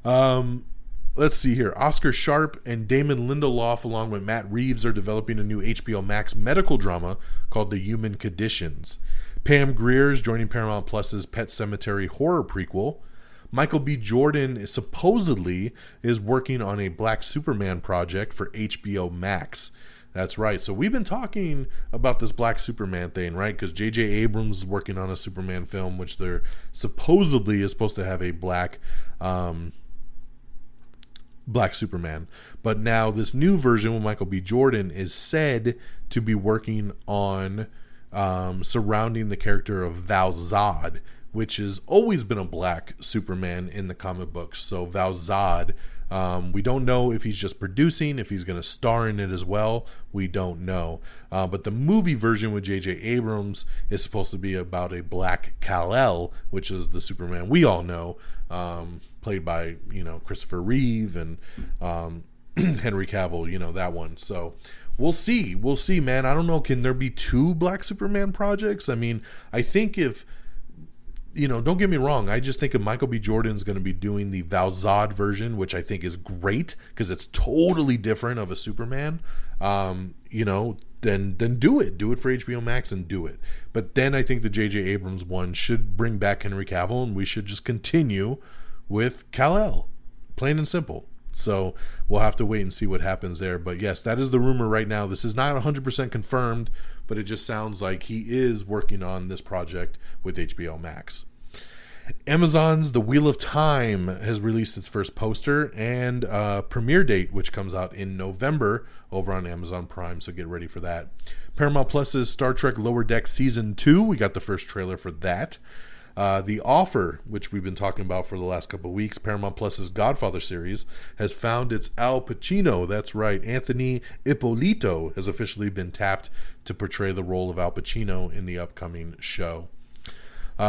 Let's see here. Oscar Sharp and Damon Lindelof, along with Matt Reeves, are developing a new HBO Max medical drama called The Human Conditions. Pam Grier is joining Paramount Plus's Pet Sematary horror prequel. Michael B. Jordan supposedly is working on a Black Superman project for HBO Max. That's right. So we've been talking about this Black Superman thing, right? Because J.J. Abrams is working on a Superman film, which they're supposedly is supposed to have a Black Superman. But now this new version with Michael B. Jordan is said to be working on surrounding the character of Val-Zod, which has always been a Black Superman in the comic books. So Val-Zod, we don't know if he's just producing, if he's going to star in it as well. We don't know. But the movie version with J.J. Abrams is supposed to be about a Black Kal-El, which is the Superman we all know, played by, Christopher Reeve and Henry Cavill, that one. So we'll see, man. I don't know. Can there be 2 Black Superman projects? I mean, I think if, don't get me wrong. I just think if Michael B. Jordan's going to be doing the Val-Zod version, which I think is great because it's totally different of a Superman, then do it. Do it for HBO Max and do it. But then I think the J.J. Abrams one should bring back Henry Cavill, and we should just continue with Kal-El, plain and simple. So we'll have to wait and see what happens there. But yes, that is the rumor right now. This is not 100% confirmed, but it just sounds like he is working on this project with HBO Max. Amazon's The Wheel of Time has released its first poster and premiere date, which comes out in November over on Amazon Prime, so get ready for that. Paramount Plus's Star Trek Lower Deck Season 2, we got the first trailer for that. The Offer, which we've been talking about for the last couple of weeks, Paramount Plus's Godfather series, has found its Al Pacino. That's right, Anthony Ippolito has officially been tapped to portray the role of Al Pacino in the upcoming show.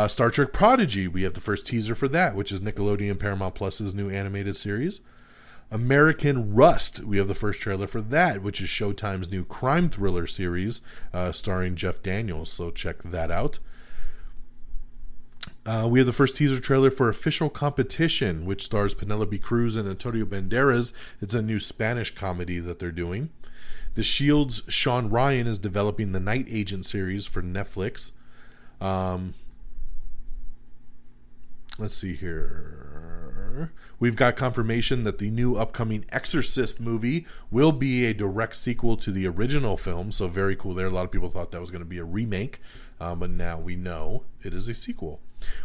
Star Trek Prodigy, we have the first teaser for that, which is Nickelodeon Paramount Plus's new animated series. American Rust, we have the first trailer for that, which is Showtime's new crime thriller series starring Jeff Daniels, so check that out. We have the first teaser trailer for Official Competition, which stars Penelope Cruz and Antonio Banderas. It's a new Spanish comedy that they're doing. The Shield's Sean Ryan is developing the Night Agent series for Netflix. Let's see here. We've got confirmation that the new upcoming Exorcist movie will be a direct sequel to the original film, so very cool there. A lot of people thought that was going to be a remake, but now we know it is a sequel.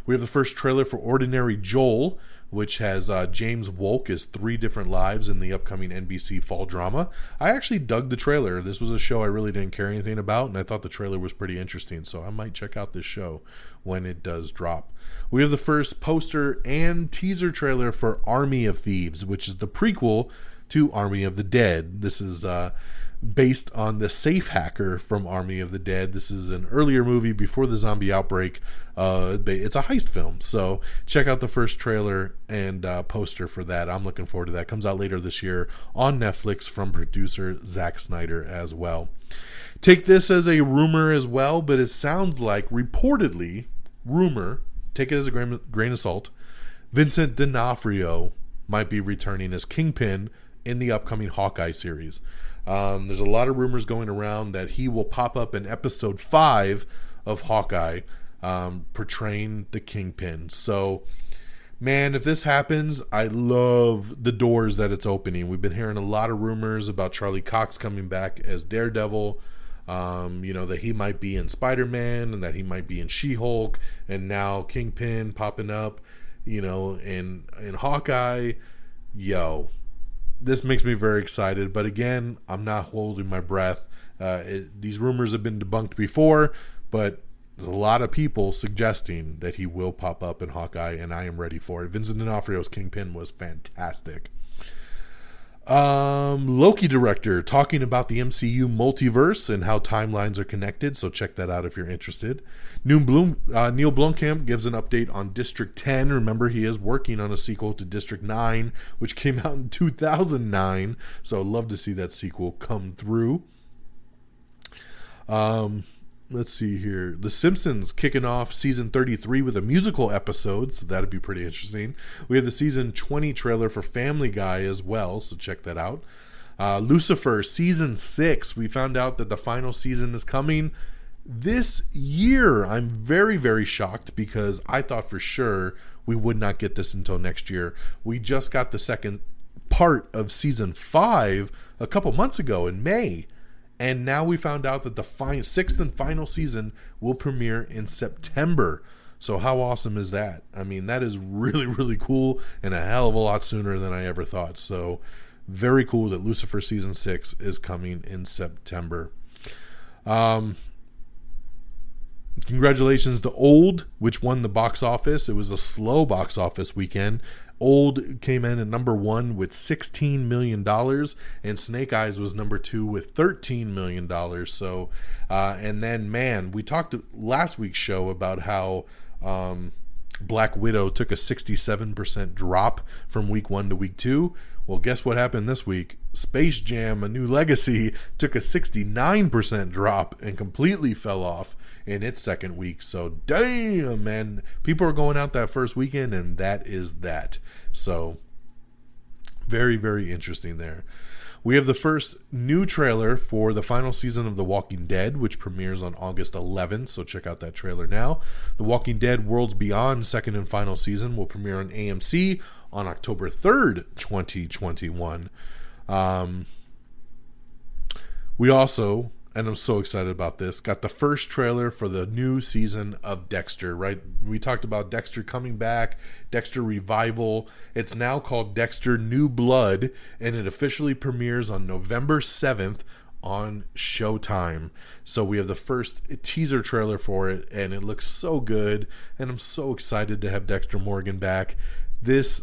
We have the first trailer for Ordinary Joel, which has James Wolk as 3 different lives in the upcoming NBC fall drama. I actually dug the trailer. This was a show I really didn't care anything about, and I thought the trailer was pretty interesting, so I might check out this show when it does drop. We have the first poster and teaser trailer for Army of Thieves, which is the prequel to Army of the Dead. This is based on the safe hacker from Army of the Dead. This is an earlier movie before the zombie outbreak. It's a heist film, so check out the first trailer and poster for that. I'm looking forward to that. Comes out later this year on Netflix from producer Zack Snyder as well. Take this as a rumor as well, but it sounds like, reportedly, rumor, take it as a grain of salt, Vincent D'Onofrio might be returning as Kingpin in the upcoming Hawkeye series. There's a lot of rumors going around that he will pop up in episode 5 of Hawkeye, portraying the Kingpin. So, man, if this happens, I love the doors that it's opening. We've been hearing a lot of rumors about Charlie Cox coming back as Daredevil. That he might be in Spider-Man and that he might be in She-Hulk, and now Kingpin popping up, in Hawkeye. This makes me very excited. But again, I'm not holding my breath. These rumors have been debunked before, but there's a lot of people suggesting that he will pop up in Hawkeye, and I am ready for it. Vincent D'Onofrio's Kingpin was fantastic. Loki director talking about the MCU multiverse and how timelines are connected, so check that out if you're interested. Neil Blomkamp gives an update on District 10. Remember, he is working on a sequel to District 9, which came out in 2009, so I'd love to see that sequel come through. Let's see here. The Simpsons kicking off season 33 with a musical episode, so that'd be pretty interesting. We have the season 20 trailer for Family Guy as well, so check that out. Lucifer season 6. We found out that the final season is coming this year. I'm very, very shocked because I thought for sure we would not get this until next year. We just got the second part of season 5 a couple months ago in May. And now we found out that the 6th and final season will premiere in September. So how awesome is that? I mean, that is really, really cool and a hell of a lot sooner than I ever thought. So very cool that Lucifer season 6 is coming in September. Congratulations to Old, which won the box office. It was a slow box office weekend. Old came in at number 1 with $16 million, and Snake Eyes was number 2 with $13 million. So, and then, man, we talked last week's show about how Black Widow took a 67% drop from week 1 to week 2. Well, guess what happened this week? Space Jam: A New Legacy took a 69% drop and completely fell off in its second week. So, damn, man. People are going out that first weekend, and that is that. So, very, very interesting there. We have the first new trailer for the final season of The Walking Dead, which premieres on August 11th, so check out that trailer now. The Walking Dead Worlds Beyond second and final season will premiere on AMC on October 3rd, 2021. We also, and I'm so excited about this, got the first trailer for the new season of Dexter, right? We talked about Dexter coming back, Dexter Revival. It's now called Dexter New Blood, and it officially premieres on November 7th on Showtime. So we have the first teaser trailer for it, and it looks so good, and I'm so excited to have Dexter Morgan back. This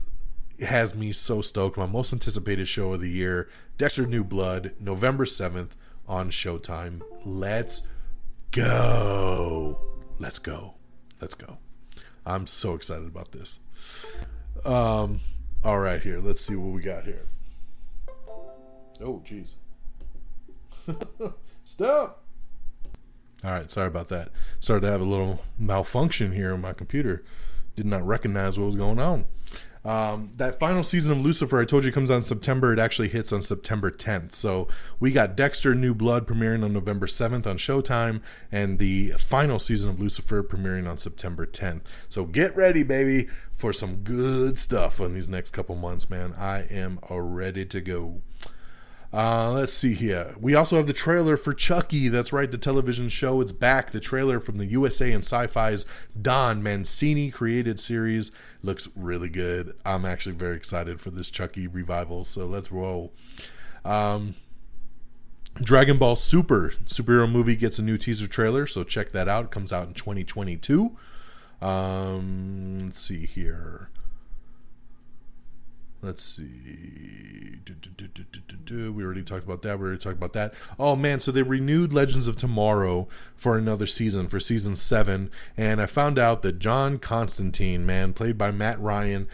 has me so stoked. My most anticipated show of the year, Dexter New Blood, November 7th on Showtime. Let's go. Let's go. Let's go. I'm so excited about this. All right, here. Let's see what we got here. Oh, jeez. Stop. All right, sorry about that. Started to have a little malfunction here on my computer. Did not recognize what was going on. That final season of Lucifer, I told you, comes on September. It actually hits on September 10th. So we got Dexter New Blood premiering on November 7th on Showtime, and the final season of Lucifer premiering on September 10th. So get ready, baby, for some good stuff on these next couple months, man. I am ready to go. Let's see here. We also have the trailer for Chucky. That's right, the television show. It's back. The trailer from the USA and Sci-Fi's Don Mancini created series looks really good. I'm actually very excited for this Chucky revival, so let's roll. Dragon Ball Super superhero movie gets a new teaser trailer, so check that out. It comes out in 2022. Let's see here. Let's see. We already talked about that. Oh, man, so they renewed Legends of Tomorrow for another season, for season 7. And I found out that John Constantine, man, played by Matt Ryan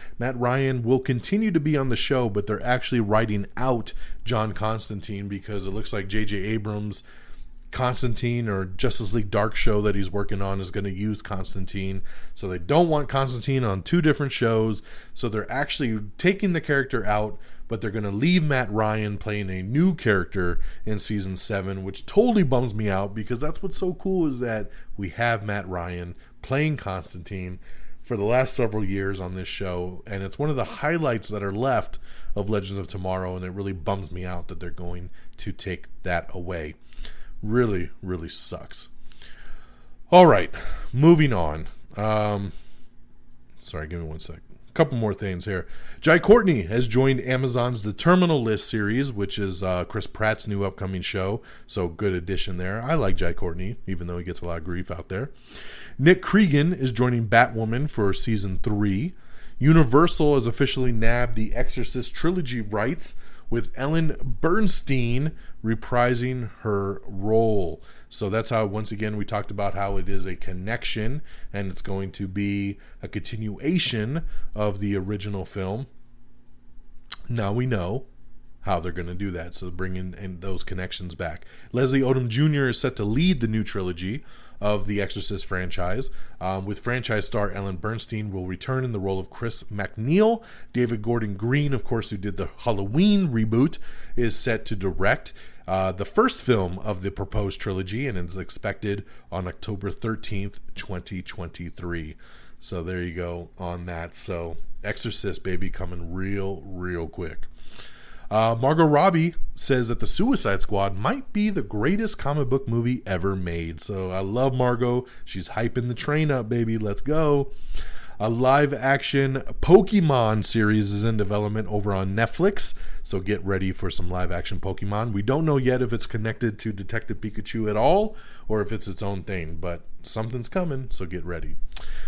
will continue to be on the show, but they're actually writing out John Constantine because it looks like J.J. Abrams Constantine or Justice League Dark show that he's working on is going to use Constantine. So they don't want Constantine on two different shows. So they're actually taking the character out, but they're going to leave Matt Ryan playing a new character in season 7, which totally bums me out because that's what's so cool is that we have Matt Ryan playing Constantine for the last several years on this show, and it's one of the highlights that are left of Legends of Tomorrow, and it really bums me out that they're going to take that away. Really, really sucks. All right, moving on. Sorry, give me one sec. A couple more things here. Jai Courtney has joined Amazon's The Terminal List series, which is Chris Pratt's new upcoming show. So good addition there. I like Jai Courtney, even though he gets a lot of grief out there. Nick Cregan is joining Batwoman for season 3. Universal has officially nabbed the Exorcist trilogy rights, with Ellen Bernstein reprising her role. So that's how, once again, we talked about how it is a connection and it's going to be a continuation of the original film. Now we know how they're going to do that, so bringing in those connections back. Leslie Odom Jr. is set to lead the new trilogy of the Exorcist franchise, with franchise star Ellen Bernstein will return in the role of Chris MacNeil. David Gordon Green, of course, who did the Halloween reboot, is set to direct the first film of the proposed trilogy, and is expected on October 13th, 2023. So there you go on that. So Exorcist, baby, coming real quick. Margot Robbie says that the Suicide Squad might be the greatest comic book movie ever made. So I love Margot. She's hyping the train up, baby. Let's go. A live action Pokemon series is in development over on Netflix. So get ready for some live action Pokemon. We don't know yet if it's connected to Detective Pikachu at all or if it's its own thing, but something's coming. So get ready.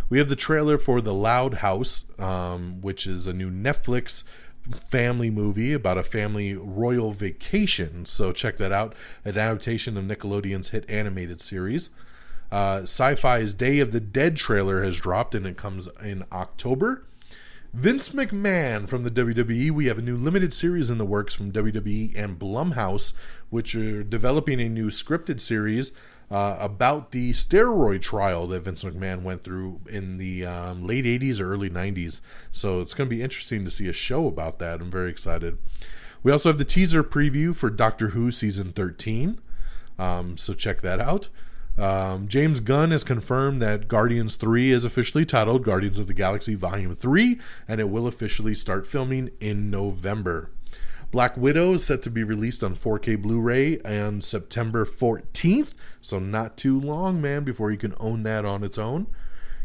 We have the trailer for The Loud House, which is a new Netflix family movie about a family royal vacation. So check that out. An adaptation of Nickelodeon's hit animated series. Sci-Fi's Day of the Dead trailer has dropped and it comes in October. Vince McMahon from the WWE. We have a new limited series in the works from WWE and Blumhouse, which are developing a new scripted series about the steroid trial that Vince McMahon went through in the late 80s or early 90s. So it's going to be interesting to see a show about that. I'm very excited. We also have the teaser preview for Doctor Who Season 13. So check that out. James Gunn has confirmed that Guardians 3 is officially titled Guardians of the Galaxy Volume 3, and it will officially start filming in November. Black Widow is set to be released on 4K Blu-ray on September 14th, so not too long, man, before you can own that on its own.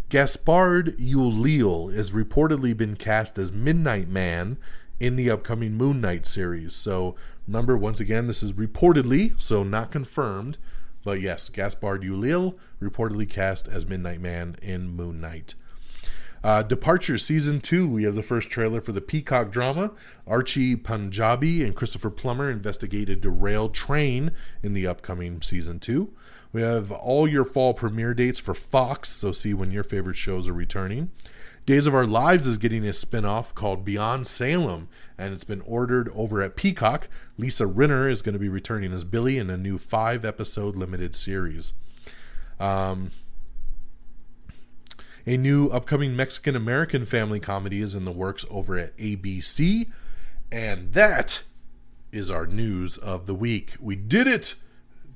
Gaspard Ulliel has reportedly been cast as Midnight Man in the upcoming Moon Knight series. So remember, once again, this is reportedly, so not confirmed, but yes, Gaspard Ulliel reportedly cast as Midnight Man in Moon Knight. Departure Season 2, we have the first trailer for the Peacock drama. Archie Panjabi and Christopher Plummer investigate a derailed train in the upcoming Season 2. We have all your fall premiere dates for Fox, so see when your favorite shows are returning. Days of Our Lives is getting a spin-off called Beyond Salem, and it's been ordered over at Peacock. Lisa Rinna is going to be returning as Billy in a new 5-episode limited series. A new upcoming Mexican-American family comedy is in the works over at ABC. And that is our news of the week. We did it!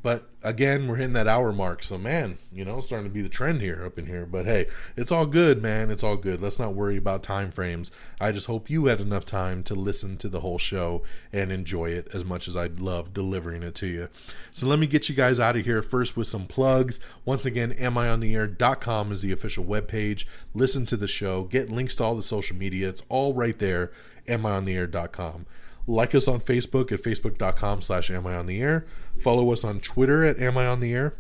But again, we're hitting that hour mark. So man, it's starting to be the trend here up in here. But hey, it's all good, man. It's all good. Let's not worry about time frames. I just hope you had enough time to listen to the whole show and enjoy it as much as I'd love delivering it to you. So let me get you guys out of here first with some plugs. Once again, amiontheair.com is the official webpage. Listen to the show. Get links to all the social media. It's all right there. amiontheair.com. Like us on Facebook at facebook.com/amiontheair. Follow us on Twitter at amiontheair.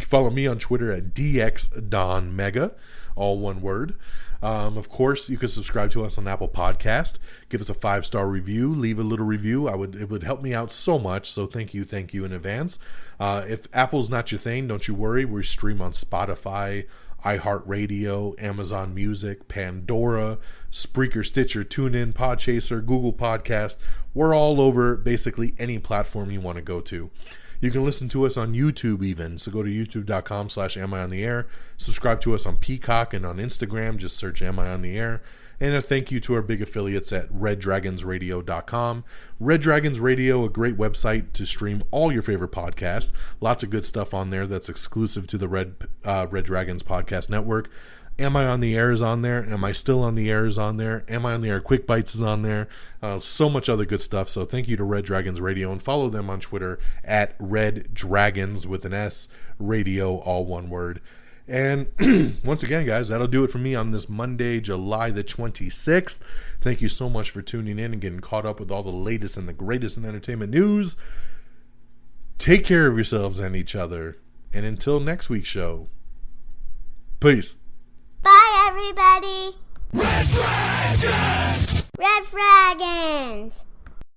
Follow me on Twitter at dxdonmega, all one word. Of course, you can subscribe to us on Apple Podcast. Give us a 5-star review. Leave a little review. It would help me out so much. So thank you in advance. If Apple's not your thing, don't you worry. We stream on Spotify, iHeartRadio, Amazon Music, Pandora, Spreaker, Stitcher, TuneIn, Podchaser, Google Podcast. We're all over basically any platform you want to go to. You can listen to us on YouTube even. So go to youtube.com/Am I on the Air. Subscribe to us on Peacock and on Instagram. Just search Am I on the Air. And a thank you to our big affiliates at reddragonsradio.com. Red Dragons Radio, a great website to stream all your favorite podcasts. Lots of good stuff on there that's exclusive to the Red Dragons Podcast Network. Am I on the Air is on there. Am I Still on the Air is on there. Am I on the Air Quick Bites is on there. So much other good stuff. So thank you to Red Dragons Radio, and follow them on Twitter at Red Dragons with an S, radio, all one word. And once again, guys, that'll do it for me on this Monday, July the 26th. Thank you so much for tuning in and getting caught up with all the latest and the greatest in entertainment news. Take care of yourselves and each other. And until next week's show, peace. Bye, everybody. Red Dragons! Red Dragons!